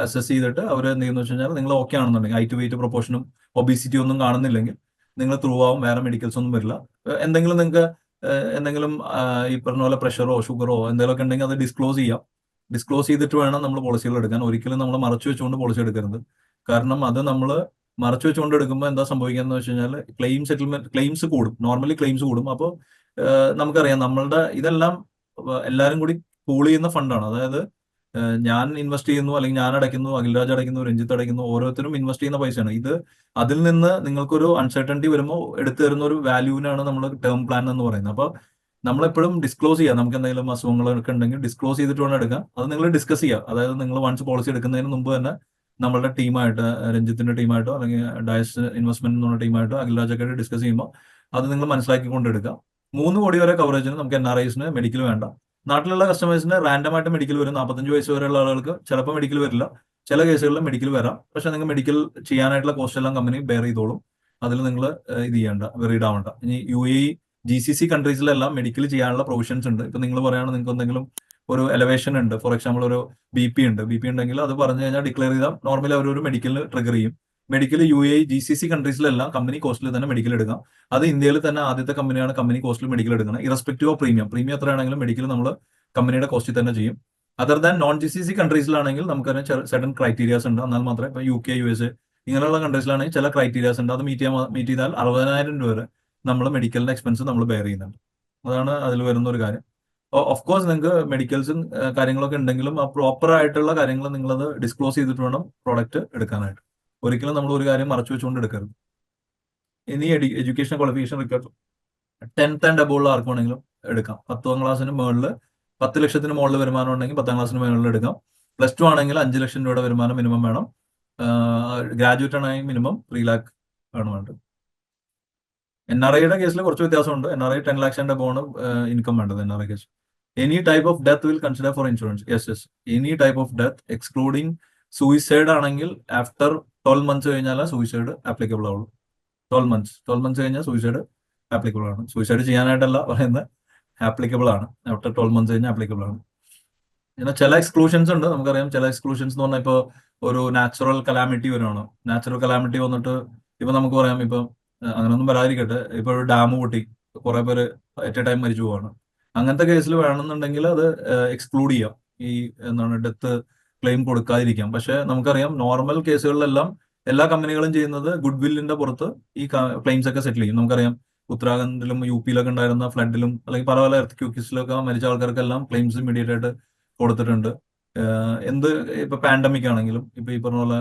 A: അസസ് ചെയ്തിട്ട് അവർ എന്ത് ചെയ്യുന്ന വെച്ച് കഴിഞ്ഞാൽ നിങ്ങൾ ഓക്കെ ആണെന്നുണ്ടെങ്കിൽ, ഹൈറ്റ് വെയിറ്റ് പ്രൊപ്പോർഷനും ഒബീസിറ്റി ഒന്നും കാണുന്നില്ലെങ്കിൽ നിങ്ങൾ ത്രൂ ആവും. വേറെ മെഡിക്കൽസ് ഒന്നും വരില്ല. എന്തെങ്കിലും നിങ്ങൾക്ക് എന്തെങ്കിലും ഈ പറഞ്ഞ പോലെ പ്രഷറോ ഷുഗറോ എന്തെങ്കിലുമൊക്കെ ഉണ്ടെങ്കിൽ അത് ഡിസ്ക്ലോസ് ചെയ്യാം. ഡിസ്ക്ലോസ് ചെയ്തിട്ട് വേണം നമ്മൾ പോളിസികൾ എടുക്കാൻ. ഒരിക്കലും നമ്മൾ മറച്ചു വെച്ചുകൊണ്ട് പോളിസി എടുക്കരുത്. കാരണം അത് നമ്മൾ മറച്ചു വെച്ചുകൊണ്ട് എടുക്കുമ്പോൾ എന്താ സംഭവിക്കുക വെച്ച് കഴിഞ്ഞാൽ ക്ലെയിംസ് കൂടും. നോർമലി ക്ലെയിംസ് കൂടും. അപ്പോൾ നമുക്കറിയാം നമ്മളുടെ ഇതെല്ലാം എല്ലാവരും കൂടി പൂൾ ചെയ്യുന്ന ഫണ്ടാണ്. അതായത് ഞാൻ ഇൻവെസ്റ്റ് ചെയ്യുന്നു, അല്ലെങ്കിൽ ഞാൻ അടയ്ക്കുന്നു, അഖിൽരാജ് അടയ്ക്കുന്നു, രഞ്ജിത്ത് അടയ്ക്കുന്നു, ഓരോരുത്തരും ഇൻവെസ്റ്റ് ചെയ്യുന്ന പൈസയാണ് ഇത്. അതിൽ നിന്ന് നിങ്ങൾക്കൊരു അൺസർട്ടനിറ്റി വരുമ്പോൾ എടുത്തു തരുന്ന ഒരു വാല്യൂവിനാണ് നമ്മൾ ടേം പ്ലാൻ എന്ന് പറയുന്നത്. അപ്പോൾ നമ്മളെപ്പോഴും ഡിസ്ക്ലോസ് ചെയ്യുക. നമുക്ക് എന്തെങ്കിലും അസുഖങ്ങളൊക്കെ ഉണ്ടെങ്കിൽ ഡിസ്ക്ലോസ് ചെയ്തിട്ട് വേണം എടുക്കാം. അത് നിങ്ങൾ ഡിസ്കസ് ചെയ്യുക. അതായത് നിങ്ങൾ വൺസ് പോളിസി എടുക്കുന്നതിന് മുമ്പ് തന്നെ നമ്മളുടെ ടീമായിട്ട്, രഞ്ജിത്തിന്റെ ടീമായിട്ടോ അല്ലെങ്കിൽ ഡയസ് ഇൻവെസ്റ്റ്മെന്റ് എന്നുള്ള ടീമായിട്ടോ അഖിൽരാജൊക്കെ ആയിട്ട് ഡിസ്കസ് ചെയ്യുമ്പോൾ അത് നിങ്ങൾ മനസ്സിലാക്കിക്കൊണ്ട് എടുക്കുക. 3 കോടി വരെ കവറേജിന് നമുക്ക് NRIസിന് മെഡിക്കൽ വേണ്ട. നാട്ടിലുള്ള കസ്റ്റമേഴ്സിന് റാൻഡം ആയിട്ട് മെഡിക്കൽ വരും. 45 വയസ്സ് വരെയുള്ള ആളുകൾക്ക് ചിലപ്പോൾ മെഡിക്കൽ വരില്ല. ചില കേസുകളിൽ മെഡിക്കൽ വരാം. പക്ഷെ നിങ്ങൾ മെഡിക്കൽ ചെയ്യാനായിട്ടുള്ള കോസ്റ്റ് എല്ലാം കമ്പനി ബെയർ ചെയ്തോളും. അതിൽ നിങ്ങൾ ഇത് ചെയ്യേണ്ട, വെറീഡ് ആവണ്ട. ഇനി UAE GCC കൺട്രീസിലെല്ലാം മെഡിക്കൽ ചെയ്യാനുള്ള പ്രൊവിഷൻസ് ഉണ്ട്. ഇപ്പൊ നിങ്ങൾ പറയുകയാണ് നിങ്ങൾക്ക് എന്തെങ്കിലും ഒരു എലവേഷൻ ഉണ്ട്, ഫോർ എക്സാമ്പിൾ ഒരു BP ഉണ്ടെങ്കിൽ അത് പറഞ്ഞു കഴിഞ്ഞാൽ ഡിക്ലെയർ ചെയ്താൽ നോർമലി അവർ ഒരു മെഡിക്കലിന് ട്രിഗർ ചെയ്യും. മെഡിക്കൽ UAE GCC കൺട്രീസിലെല്ലാം കമ്പനി കോസ്റ്റിൽ തന്നെ മെഡിക്കൽ എടുക്കാം. അത് ഇന്ത്യയിൽ തന്നെ ആദ്യത്തെ കമ്പനിയാണ് കമ്പനി കോസ്റ്റിൽ മെഡിക്കൽ എടുക്കുന്നത്. ഇറസ്പെക്റ്റീവ് ഓഫ് പ്രീമിയം എത്രയാണെങ്കിലും മെഡിക്കൽ നമ്മൾ കമ്പനിയുടെ കോസ്റ്റിൽ തന്നെ ചെയ്യും. അതർ ദാൻ നോൺ GCC കൺട്രീസിലാണെങ്കിൽ നമുക്കറിയാം സെർട്ടൻ ക്രൈറ്റീരിയാസ് ഉണ്ട്. എന്നാൽ മാത്രമേ ഇപ്പൊ UK USA ഇങ്ങനെയുള്ള കൺട്രീസിലാണെങ്കിൽ ചില ക്രൈറ്റീരിയാസ് ഉണ്ട്. അത് മീറ്റ് ചെയ്താൽ 60,000 രൂപ വരെ നമ്മൾ മെഡിക്കലിന്റെ എക്സ്പെൻസ് നമ്മൾ ബെയർ ചെയ്യുന്നുണ്ട്. അതാണ് അതിൽ വരുന്ന ഒരു കാര്യം. ഓഫ് കോഴ്സ് നിങ്ങൾക്ക് മെഡിക്കൽസും കാര്യങ്ങളൊക്കെ ഉണ്ടെങ്കിലും ആ പ്രോപ്പർ ആയിട്ടുള്ള കാര്യങ്ങൾ നിങ്ങളത് ഡിസ്ക്ലോസ് ചെയ്തിട്ട് വേണം പ്രോഡക്റ്റ് എടുക്കാനായിട്ട്. ഒരിക്കലും നമ്മൾ ഒരു കാര്യം മറച്ചു വെച്ചുകൊണ്ട് എടുക്കരുത്. ഇനി education qualification required 10th and above ആർക്ക് വേണമെങ്കിലും എടുക്കാം. 10ാം ക്ലാസ്സിന് മുകളിൽ 10 ലക്ഷത്തിന് മുകളിൽ വരുമാനം ഉണ്ടെങ്കിൽ 10ാം ക്ലാസ്സിന് മുകളിൽ എടുക്കാം. +2 ആണെങ്കിൽ 5 ലക്ഷം രൂപയുടെ വരുമാനം മിനിമം വേണം. ഗ്രാജുവേറ്റ് ആണെങ്കിൽ മിനിമം 3 lakh ആണ് വേണ്ടത്. NRIയുടെ കേസിൽ കുറച്ച് വ്യത്യാസമുണ്ട്. NRI 10 lakhs and above income വേണ്ടത് NRI case. Any type of death will consider four insurance? Yes. Any type of death excluding suicide ആണെങ്കിൽ ആഫ്റ്റർ 12 months കഴിഞ്ഞാൽ സൂയിസൈഡ് ആപ്ലിക്കബിൾ ആവുള്ളൂ. 12 months കഴിഞ്ഞാൽ സൂയിസൈഡ് ആപ്ലിക്കബിൾ ആണ്. സൂയിസൈഡ് ചെയ്യാനായിട്ടല്ല പറയുന്നത്, ആപ്ലിക്കബിൾ ആണ്. ആഫ്റ്റർ 12 months കഴിഞ്ഞാൽ ആപ്ലിക്കബിൾ ആണ്. പിന്നെ ചില എക്സ്ക്ലൂഷൻസ് ഉണ്ട്. നമുക്കറിയാം ചില എക്സ്ക്ലൂഷൻസ് എന്ന് പറഞ്ഞാൽ ഇപ്പോൾ ഒരു നാച്ചുറൽ കലാമിറ്റി വരുവാണ്. നാച്ചുറൽ കലാമിറ്റി വന്നിട്ട് ഇപ്പൊ നമുക്ക് പറയാം, ഇപ്പൊ അങ്ങനെയൊന്നും വരാതിരിക്കട്ടെ, ഇപ്പൊ ഒരു ഡാം പൊട്ടി കുറെ പേര് അറ്റ് എ ടൈം മരിച്ചു പോവാണ്. അങ്ങനത്തെ കേസിൽ വേണമെന്നുണ്ടെങ്കിൽ അത് എക്സ്ക്ലൂഡ് ചെയ്യാം. ഈ എന്താണ് ഡെത്ത് ക്ലെയിം കൊടുക്കാതിരിക്കാം. പക്ഷെ നമുക്കറിയാം നോർമൽ കേസുകളിലെല്ലാം എല്ലാ കമ്പനികളും ചെയ്യുന്നത് ഗുഡ് വില്ലിന്റെ പുറത്ത് ഈ ക്ലെയിംസ് ഒക്കെ സെറ്റിൽ ചെയ്യും. നമുക്കറിയാം ഉത്തരാഖണ്ഡിലും UP-യിലൊക്കെ ഉണ്ടായിരുന്ന ഫ്ലഡിലും അല്ലെങ്കിൽ പല എർത്ത് ക്യൂക്കിസിലൊക്കെ മരിച്ച ആൾക്കാർക്കെല്ലാം ക്ലെയിംസ് ഇമ്മീഡിയറ്റ് ആയിട്ട് കൊടുത്തിട്ടുണ്ട്. എന്ത് ഇപ്പൊ പാൻഡമിക് ആണെങ്കിലും ഇപ്പൊ ഈ പറഞ്ഞ പോലെ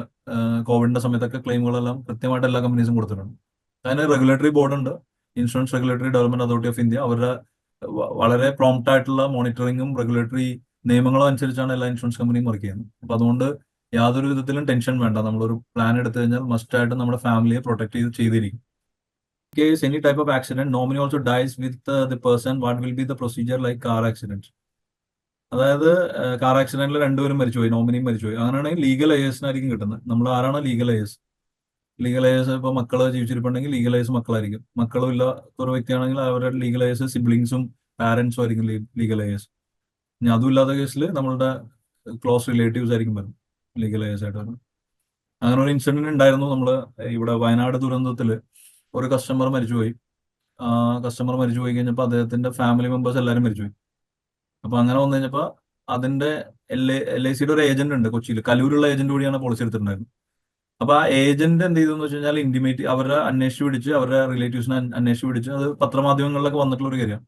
A: കോവിഡിന്റെ സമയത്തൊക്കെ ക്ലെയിമുകളെല്ലാം കൃത്യമായിട്ട് എല്ലാ കമ്പനീസും കൊടുത്തിട്ടുണ്ട്. അതിന് റെഗുലേറ്ററി ബോർഡ് ഉണ്ട്. Insurance regulatory development authority of India അവരുടെ വളരെ പ്രോംപ്റ്റ് ആയിട്ടുള്ള മോണിറ്ററിങ്ങും റെഗുലേറ്ററി നിയമങ്ങളും അനുസരിച്ചാണ് എല്ലാ ഇൻഷുറൻസ് കമ്പനിയും വർക്ക് ചെയ്യുന്നത്. അപ്പൊ അതുകൊണ്ട് യാതൊരു വിധത്തിലും ടെൻഷൻ വേണ്ട. നമ്മളൊരു പ്ലാൻ എടുത്തു കഴിഞ്ഞാൽ മസ്റ്റ് ആയിട്ട് നമ്മുടെ ഫാമിലിയെ പ്രൊട്ടക്ട് ചെയ്തിരിക്കും. Case any type of accident, nominee also dies with the person, what will be the procedure like car accident? അതായത് കാർ ആക്സിഡന്റിൽ രണ്ടുപേരും മരിച്ചുപോയി, നോമിനിയും മരിച്ചുപോയി. അങ്ങനെയാണെങ്കിൽ ലീഗൽ എയേഴ്സിനായിരിക്കും കിട്ടുന്നത്. നമ്മൾ ആരാണ് ലീഗൽ എയേഴ്സ്? ലീഗൽ എയേഴ്സ് ഇപ്പൊ മക്കള് ജീവിച്ചിരിപ്പുണ്ടെങ്കിൽ ലീഗൽ എയേഴ്സ് മക്കളായിരിക്കും. മക്കളും ഇല്ല ഒരു വ്യക്തിയാണെങ്കിൽ അവരുടെ ലീഗൽ എയേഴ്സ് സിബ്ലിങ്സും പാരന്റ്സും ആയിരിക്കും ലീഗൽ എയേഴ്സ്. ഇനി അതും ഇല്ലാത്ത കേസിൽ നമ്മളുടെ ക്ലോസ് റിലേറ്റീവ്സ് ആയിരിക്കും വരും ലീഗൽ എയേഴ്സ് ആയിട്ട് വരുന്നത്. അങ്ങനെ ഒരു ഇൻസിഡന്റ് ഉണ്ടായിരുന്നു. നമ്മള് ഇവിടെ വയനാട് ദുരന്തത്തിൽ ഒരു കസ്റ്റമർ മരിച്ചുപോയി. കസ്റ്റമർ മരിച്ചുപോയി കഴിഞ്ഞപ്പോൾ അദ്ദേഹത്തിന്റെ ഫാമിലി മെമ്പേഴ്സ് എല്ലാവരും മരിച്ചുപോയി. അപ്പൊ അങ്ങനെ വന്നു കഴിഞ്ഞപ്പോൾ അതിന്റെ LICയുടെ ഒരു ഏജന്റ് ഉണ്ട് കൊച്ചിയിൽ, കലൂരുള്ള ഏജന്റ് കൂടിയാണ് പോളിസി എടുത്തിട്ടുണ്ടായിരുന്നത്. അപ്പൊ ആ ഏജന്റ് എന്ത് ചെയ്തെന്ന് വെച്ച് കഴിഞ്ഞാൽ ഇന്റിമേറ്റ് അവരെ അന്വേഷിച്ച് പിടിച്ച് അവരുടെ റിലേറ്റീവ്സിനെ അന്വേഷിച്ച് പിടിച്ച്, അത് പത്രമാധ്യമങ്ങളിലൊക്കെ വന്നിട്ടുള്ള ഒരു കാര്യമാണ്.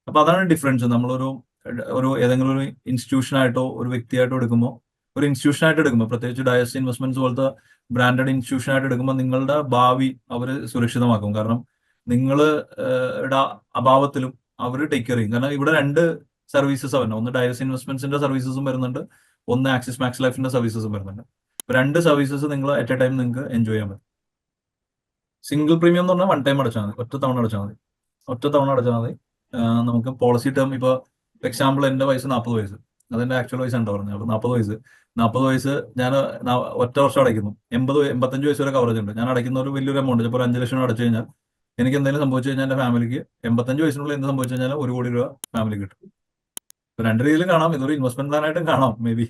A: അപ്പൊ അതാണ് ഡിഫറൻസ്. നമ്മളൊരു ഏതെങ്കിലും ഒരു ഇൻസ്റ്റിറ്റ്യൂഷനായിട്ടോ ഒരു വ്യക്തിയായിട്ടോ എടുക്കുമ്പോൾ, ഒരു ഇൻസ്റ്റിറ്റ്യൂഷനായിട്ട് എടുക്കുമ്പോൾ, പ്രത്യേകിച്ച് ഡയസ് ഇൻവെസ്റ്റ്മെന്റ്സ് പോലത്തെ ബ്രാൻഡഡ് ഇൻസ്റ്റിറ്റ്യൂഷനായിട്ട് എടുക്കുമ്പോൾ നിങ്ങളുടെ ഭാവി അവർ സുരക്ഷിതമാക്കും. കാരണം നിങ്ങളുടെ അഭാവത്തിലും അവർ ടേക്ക് കെയർ ചെയ്യും. കാരണം ഇവിടെ രണ്ട് സർവീസസ് വരുന്നത്, ഒന്ന് ഡയസ് ഇൻവെസ്റ്റ്മെന്റ്സിന്റെ സർവീസസും വരുന്നുണ്ട്, ഒന്ന് ആക്സിസ് മാക്സ് ലൈഫിന്റെ സർവീസസും വരുന്നുണ്ട്. രണ്ട് സർവീസസ് നിങ്ങൾ അറ്റ് എ ടൈം നിങ്ങൾക്ക് എൻജോയ് ചെയ്യാൻ പറ്റും. സിംഗിൾ പ്രീമിയം എന്ന് പറഞ്ഞാൽ വൺ ടൈം അടച്ചാൽ മതി, ഒറ്റ തവണ അടച്ചാൽ മതി. നമുക്ക് പോളിസി ടേം ഇപ്പൊ എക്സാമ്പിൾ എന്റെ വയസ്സ് 40 വയസ്സ്, അതെന്റെ ആക്ച്വൽ വയസ്സ് ഉണ്ടോ പറഞ്ഞത്. അപ്പൊ 40 വയസ്സ് ഞാൻ ഒറ്റ വർഷം അടയ്ക്കുന്നു. 85 വയസ്സ് വരെ കവറേജ് ഉണ്ട്. ഞാൻ അടയ്ക്കുന്ന ഒരു വലിയൊരു എമൗണ്ട്, ചിലപ്പോൾ 5 ലക്ഷം അടച്ചു കഴിഞ്ഞാൽ എനിക്ക് എന്തെങ്കിലും സംഭവിച്ചു കഴിഞ്ഞാൽ എന്റെ ഫാമിലിക്ക് 85 വയസ്സിനുള്ളിൽ എന്ത് സംഭവിച്ചു കഴിഞ്ഞാൽ 1 കോടി രൂപ ഫാമിലി കിട്ടും. രണ്ട് രീതിയിൽ കാണാം. ഇതൊരു ഇൻവെസ്റ്റ്മെന്റ് പ്ലാൻ ആയിട്ടും കാണാം. മേ ബി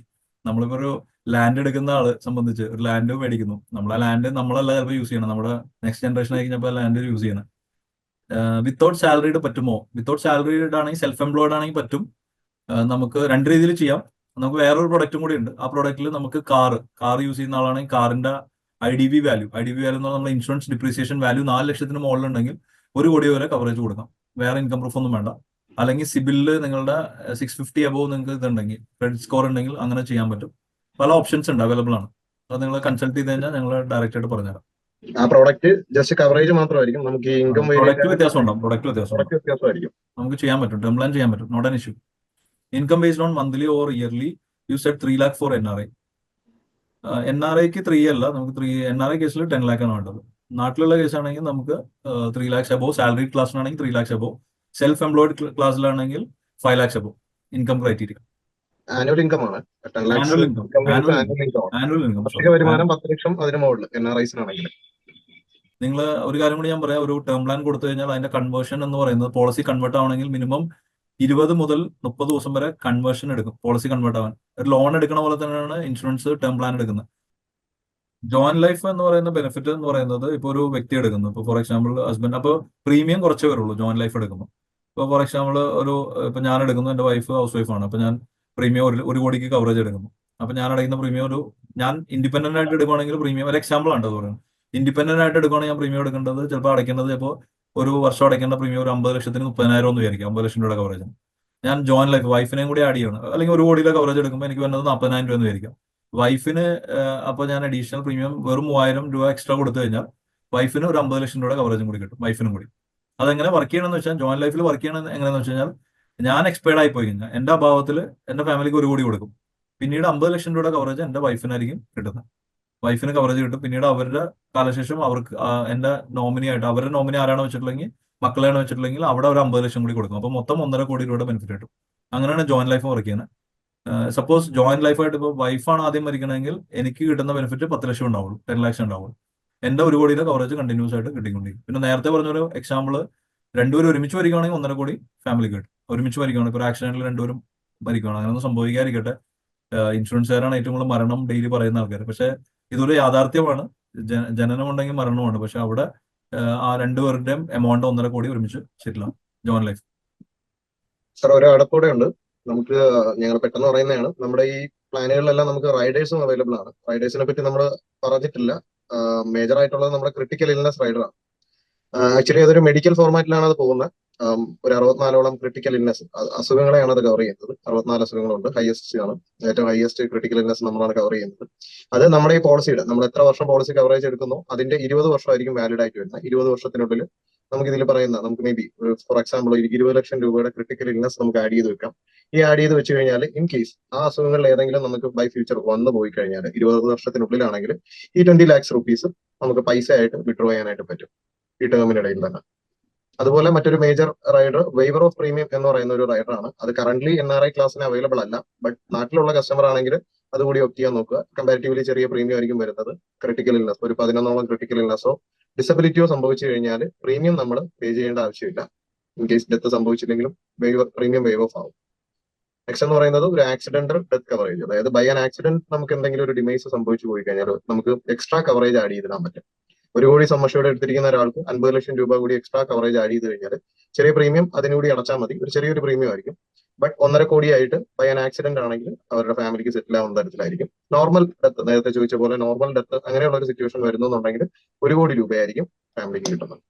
A: നമ്മളിപ്പോ ഒരു ലാൻഡ് എടുക്കുന്ന ആള് സംബന്ധിച്ച് ഒരു ലാൻഡ് മേടിക്കുന്നു. നമ്മളെ ലാൻഡ് നമ്മളല്ല ചിലപ്പോൾ യൂസ് ചെയ്യണം, നമ്മുടെ നെക്സ്റ്റ് ജനറേഷൻ ആയി കഴിഞ്ഞപ്പോൾ ലാൻഡ് യൂസ് ചെയ്യണം. വിത്തൗട്ട് സാലറീഡ് പറ്റുമോ? വിത്തൗട്ട് സാലറീഡ് ആണെങ്കിൽ, സെൽഫ് എംപ്ലോയിഡ് ആണെങ്കിൽ പറ്റും. നമുക്ക് രണ്ട് രീതിയിൽ ചെയ്യാം. നമുക്ക് വേറൊരു പ്രൊഡക്റ്റും കൂടി ഉണ്ട്. ആ പ്രൊഡക്റ്റിൽ നമുക്ക് കാർ യൂസ് ചെയ്യുന്ന ആളാണെങ്കിൽ കാറിന്റെ IDV വാല്യൂ എന്ന് പറഞ്ഞാൽ നമ്മുടെ ഇൻഷുറൻസ് ഡിപ്രീസിയേഷൻ വാല്യൂ 4 ലക്ഷത്തിന് മുകളിലുണ്ടെങ്കിൽ 1 കോടി വരെ കവറേജ് കൊടുക്കാം. വേറെ ഇൻകം പ്രൂഫ് ഒന്നും വേണ്ട. അല്ലെങ്കിൽ സിബിലില് നിങ്ങളുടെ 650 അബോവ് നിങ്ങൾക്ക് ഇതുണ്ടെങ്കിൽ, ക്രെഡിറ്റ് സ്കോർ ഉണ്ടെങ്കിൽ അങ്ങനെ ചെയ്യാൻ പറ്റും. പല ഓപ്ഷൻസ് ഉണ്ട്, അവൈലബിൾ ആണ്. അത് നിങ്ങൾ കൺസൾട്ട് ചെയ്ത് കഴിഞ്ഞാൽ ഞങ്ങൾ ഡയറക്റ്റ് ആയിട്ട് പറഞ്ഞുതരാം.
B: ആ പ്രോഡക്റ്റ് ജസ്റ്റ് കവറേജ് മാത്രമായിരിക്കും, നമുക്ക് ഈ ഇൻകം
A: പ്രൊഡക്റ്റ് വ്യത്യാസം ഉണ്ടാവും. പ്രൊഡക്റ്റ്
B: വ്യത്യാസമായിരിക്കും.
A: നമുക്ക് ചെയ്യാൻ പറ്റും, ടേം പ്ലാൻ ചെയ്യാൻ പറ്റും, not an issue. Income based on monthly or yearly. You said 3 lakh for NRI. NRIക്ക് 3 അല്ല, നമുക്ക് NRI കേസിൽ 10 lakh ആണ് വേണ്ടത്. നാട്ടിലുള്ള കേസാണെങ്കിൽ നമുക്ക് 3 lakhs അബോവ്, സാലറി ക്ലാസ്സിലാണെങ്കിൽ 3 lakhs അബോവ്, സെൽഫ് എംപ്ലോയിഡ് ക്ലാസ്സിലാണെങ്കിൽ 5 lakhs above income criteria.
B: Annual income ആണ്. 10 lakhs
A: annual income, annual income.
B: വാർഷിക വരുമാനം 10 ലക്ഷം അതിന് മുകളിൽ NRIസിനാണെങ്കിൽ.
A: നിങ്ങൾ ഒരു കാര്യം കൂടി ഞാൻ പറയാം. ഒരു ടേം പ്ലാൻ കൊടുത്തു കഴിഞ്ഞാൽ അതിന്റെ കൺവേർഷൻ എന്ന് പറയുന്നത്, പോളിസി കൺവേർട്ട് ആവണമെങ്കിൽ മിനിമം 20 മുതൽ 30 ദിവസം വരെ കൺവേർഷൻ എടുക്കും പോളിസി കൺവേർട്ട് ആവാൻ. ഒരു ലോൺ എടുക്കണ പോലെ തന്നെയാണ് ഇൻഷുറൻസ് ടേം പ്ലാൻ എടുക്കുന്നത്. ജോയിന്റ് ലൈഫ് എന്ന് പറയുന്ന ബെനിഫിറ്റ് എന്ന് പറയുന്നത്, ഇപ്പോൾ ഒരു വ്യക്തി എടുക്കുന്നു, ഇപ്പോൾ ഫോർ എക്സാമ്പിൾ ഹസ്ബൻഡ്, അപ്പോൾ പ്രീമിയം കുറച്ചേ വരുള്ളൂ ജോയിന്റ് ലൈഫ് എടുക്കുമ്പോൾ. ഇപ്പോൾ ഫോർ എക്സാമ്പിൾ ഇപ്പൊ ഞാൻ എടുക്കുന്നു, എന്റെ വൈഫ് ഹൗസ് വൈഫ് ആണ്, അപ്പൊ ഞാൻ പ്രീമിയം 1 കോടിക്ക് കവറേജ് എടുക്കുന്നു. അപ്പൊ ഞാൻ അടയ്ക്കുന്ന പ്രീമിയം ഞാൻ ഇൻഡിപെൻഡന്റ് ആയിട്ട് എടുക്കുകയാണെങ്കിൽ പ്രീമിയം, ഒരു എക്സാമ്പിൾ ആണ് അത് പറയുന്നത്. ഇൻഡിപെൻഡന്റ് ആയിട്ട് എടുക്കുകയാണെങ്കിൽ ഞാൻ പ്രീമിയം എടുക്കേണ്ടത് ചിലപ്പോൾ അടയ്ക്കേണ്ടത് ചിലപ്പോൾ ഒരു വർഷം അടയ്ക്കേണ്ട പ്രീമിയം ഒരു 50 ലക്ഷത്തിന് 30,000 എന്ന് വിചാരിക്കും. 50 ലക്ഷം രൂപയുടെ കവറേജ്. ഞാൻ ജോയിന്റ് ലൈഫ് വൈഫിനെയും കൂടി ആഡ് ചെയ്യണം, അല്ലെങ്കിൽ 1 കോടിയുടെ കവറേജ് എടുക്കുമ്പോൾ എനിക്ക് വരുന്നത് 40,000 രൂപ എന്ന് വിചാരിക്കാം. വൈഫിന് അപ്പൊ ഞാൻ അഡീഷണൽ പ്രീമിയം വെറും 3,000 രൂപ എക്സ്ട്രാ കൊടുത്തു കഴിഞ്ഞാൽ വൈഫിന് ഒരു 50 ലക്ഷം രൂപയുടെ കവറേജും കൂടി കിട്ടും, വൈഫിനും കൂടി. അതെങ്ങനെ വർക്ക് ചെയ്യണമെന്ന് വെച്ചാൽ, ജോയിന്റ് ലൈഫിൽ വർക്ക് ചെയ്യണമെന്ന് എങ്ങനെയാണെന്ന് വെച്ച് കഴിഞ്ഞാൽ, ഞാൻ എക്സ്പയർഡ് ആയി പോയി കഴിഞ്ഞാൽ എന്റെ അഭാവത്തിൽ എന്റെ ഫാമിലിക്ക് 1 കോടി കൊടുക്കും. പിന്നീട് 50 ലക്ഷം രൂപയുടെ കവറേജ് എന്റെ വൈഫിനായിരിക്കും കിട്ടുന്നത്. വൈഫിന് കവറേജ് കിട്ടും. പിന്നീട് അവരുടെ കാലശേഷം അവർക്ക് എന്റെ നോമിനി ആയിട്ട്, അവരുടെ നോമിനി ആരാണോ വെച്ചിട്ടുണ്ടെങ്കിൽ, മക്കളെയാണ് വെച്ചിട്ടുണ്ടെങ്കിൽ അവിടെ ഒരു 50 ലക്ഷം കൂടി കൊടുക്കും. അപ്പൊ മൊത്തം 1.5 കോടി രൂപയുടെ ബെനിഫിറ്റ് കിട്ടും. അങ്ങനെയാണ് ജോയിന്റ് ലൈഫ് വർക്ക് ചെയ്യുന്നത്. സപ്പോസ് ജോയിന്റ് ലൈഫായിട്ട് ഇപ്പോൾ വൈഫാണ് ആദ്യം മരിക്കണമെങ്കിൽ എനിക്ക് കിട്ടുന്ന ബെനിഫിറ്റ് 10 ലക്ഷം ഉണ്ടാവുള്ളൂ, 10 lakhs ഉണ്ടാവുള്ളൂ. എന്റെ 1 കോടിയുടെ കവറേജ് കണ്ടിന്യൂസ് ആയിട്ട് കിട്ടിക്കൊണ്ടിരിക്കും. പിന്നെ നേരത്തെ പറഞ്ഞൊരു എക്സാമ്പിൾ, രണ്ടുപേരും ഒരുമിച്ച് മരിക്കുകയാണെങ്കിൽ 1.5 കോടി ഫാമിലിക്ക് കിട്ടും. ഒരുമിച്ച് മരിക്കുകയാണ്, ഇപ്പോൾ ഒരു ആക്സിഡന്റിൽ രണ്ടുപേരും മരിക്കുകയാണ്, അങ്ങനെയൊന്നും സംഭവിക്കാതിരിക്കട്ടെ. ഇൻഷുറൻസുകാരാണ് ഏറ്റവും കൂടുതൽ മരണം ഡെയിലി പറയുന്ന ആൾക്കാർ. പക്ഷെ ഇതൊരു യാഥാർത്ഥ്യമാണ്. ജനനമുണ്ടെങ്കിൽ മരണമുണ്ട്. പക്ഷെ അവിടെ ആ രണ്ടുപേരുടെയും എമൗണ്ട് 1.5 കോടി ഒരുമിച്ച് സെറ്റിലാണ് ജോയിന്റ് ലൈഫ്.
B: സാർ, ഒരു അടപ്പോടെ ഉണ്ട്. നമുക്ക് ഞങ്ങൾ പെട്ടെന്ന് പറയുന്നതാണ്, നമ്മുടെ ഈ പ്ലാനുകളിലെല്ലാം നമുക്ക് റൈഡേഴ്സും അവൈലബിൾ ആണ്. റൈഡേഴ്സിനെ പറ്റി നമ്മൾ പറഞ്ഞിട്ടില്ല. മേജർ ആയിട്ടുള്ളത് നമ്മുടെ ക്രിട്ടിക്കൽ ഇൽനെസ് റൈഡറാണ്. ആക്ച്വലി അതൊരു മെഡിക്കൽ ഫോർമാറ്റിലാണ് അത് പോകുന്നത്. ഒരു 64ഓളം ക്രിട്ടിക്കൽ ഇൽനെസ് അസുഖങ്ങളെയാണ് അത് കവർ ചെയ്യുന്നത്. 64 അസുഖങ്ങളുണ്ട്. ഹയസ്റ്റ് ആണ്, ഏറ്റവും ഹയസ്റ്റ് ക്രിട്ടിക്കൽ ഇൽനെസ് നമ്മളാണ് കവർ ചെയ്യുന്നത്. അത് നമ്മുടെ ഈ പോളിസിയുടെ, നമ്മൾ എത്ര വർഷം പോളിസി കവറേജ് എടുക്കുന്നോ അതിന്റെ 20 വർഷമായിരിക്കും വാലിഡ് ആയിട്ട് വരുന്നത്. 20 വർഷത്തിനുള്ളിൽ നമുക്ക് ഇതിൽ പറയുന്ന നമുക്ക് മേ ബി ഫോർ എക്സാമ്പിൾ 20 ലക്ഷം രൂപയുടെ ക്രിട്ടിക്കൽ ഇൽനസ് നമുക്ക് ആഡ് ചെയ്ത് വെക്കാം. ഈ ആഡ് ചെയ്ത് വെച്ച് കഴിഞ്ഞാൽ ഇൻ കേസ് ആ അസുഖങ്ങളിൽ ഏതെങ്കിലും നമുക്ക് ബൈ ഫ്യൂച്ചർ വന്നു പോയി കഴിഞ്ഞാൽ 20 വർഷത്തിനുള്ളിലാണെങ്കിൽ ഈ 20 ലാക്സ് റുപ്പീസ് നമുക്ക് പൈസ ആയിട്ട് വിഡ്രോ ചെയ്യാനായിട്ട് പറ്റും ഈ ടേമിനിടയിൽ തന്നെ. അതുപോലെ മറ്റൊരു major rider waiver of premium എന്ന് പറയുന്ന ഒരു റൈഡറാണ്. അത് കറന്റ് NRI ക്ലാസ്സിന് അവൈലബിൾ അല്ല. ബട്ട് നാട്ടിലുള്ള കസ്റ്റമർ ആണെങ്കിൽ അതുകൂടി ഓപ്റ്റ് ചെയ്യാൻ നോക്കുക. കമ്പാരിറ്റീവ്ലി ചെറിയ പ്രീമിയം ആയിരിക്കും വരുന്നത്. ക്രിട്ടിക്കൽ ഇൽനസ് ഒരു 11ഓളം ക്രിട്ടിക്കൽ ഇൽനസോ ഡിസബിലിറ്റിയോ സംഭവിച്ചു കഴിഞ്ഞാൽ പ്രീമിയം നമ്മൾ പേ ചെയ്യേണ്ട ആവശ്യമില്ല. ഇൻ കേസ് ഡെത്ത് സംഭവിച്ചില്ലെങ്കിലും പ്രീമിയം വേവ് ഓഫ് ആവും. നെക്സ്റ്റ് എന്ന് പറയുന്നത് ഒരു ആക്സിഡന്റൽ ഡെത്ത് കവറേജ്. അതായത് ബൈ ആൻ ആക്സിഡന്റ് നമുക്ക് എന്തെങ്കിലും ഒരു ഡിമൈസ് സംഭവിച്ചു പോയി കഴിഞ്ഞാൽ നമുക്ക് എക്സ്ട്രാ കവറേജ് ആഡ് ചെയ്തിടാൻ പറ്റും. 1 കോടി സം അഷ്യൂർഡ് എടുത്തിരിക്കുന്ന ഒരാൾക്ക് 50 ലക്ഷം രൂപ കൂടി എക്സ്ട്രാ കവറേജ് ആഡ് ചെയ്ത് കഴിഞ്ഞാൽ ചെറിയ പ്രീമിയം അതിനുകൂടി അടച്ചാൽ മതി. ഒരു ചെറിയൊരു പ്രീമിയം ആയിരിക്കും. ബട്ട് 1.5 കോടിയായിട്ട് ബൈ ആൻ ആക്സിഡന്റ് ആണെങ്കിൽ അവരുടെ ഫാമിലിക്ക് സെറ്റിൽ ആവുന്ന തരത്തിലായിരിക്കും. നോർമൽ ഡെത്ത് നേരത്തെ ചോദിച്ച പോലെ നോർമൽ ഡെത്ത് അങ്ങനെയുള്ള ഒരു സിറ്റുവേഷൻ വരുന്നുണ്ടെങ്കിൽ 1 കോടി രൂപയായിരിക്കും ഫാമിലിക്ക് കിട്ടുന്നത്.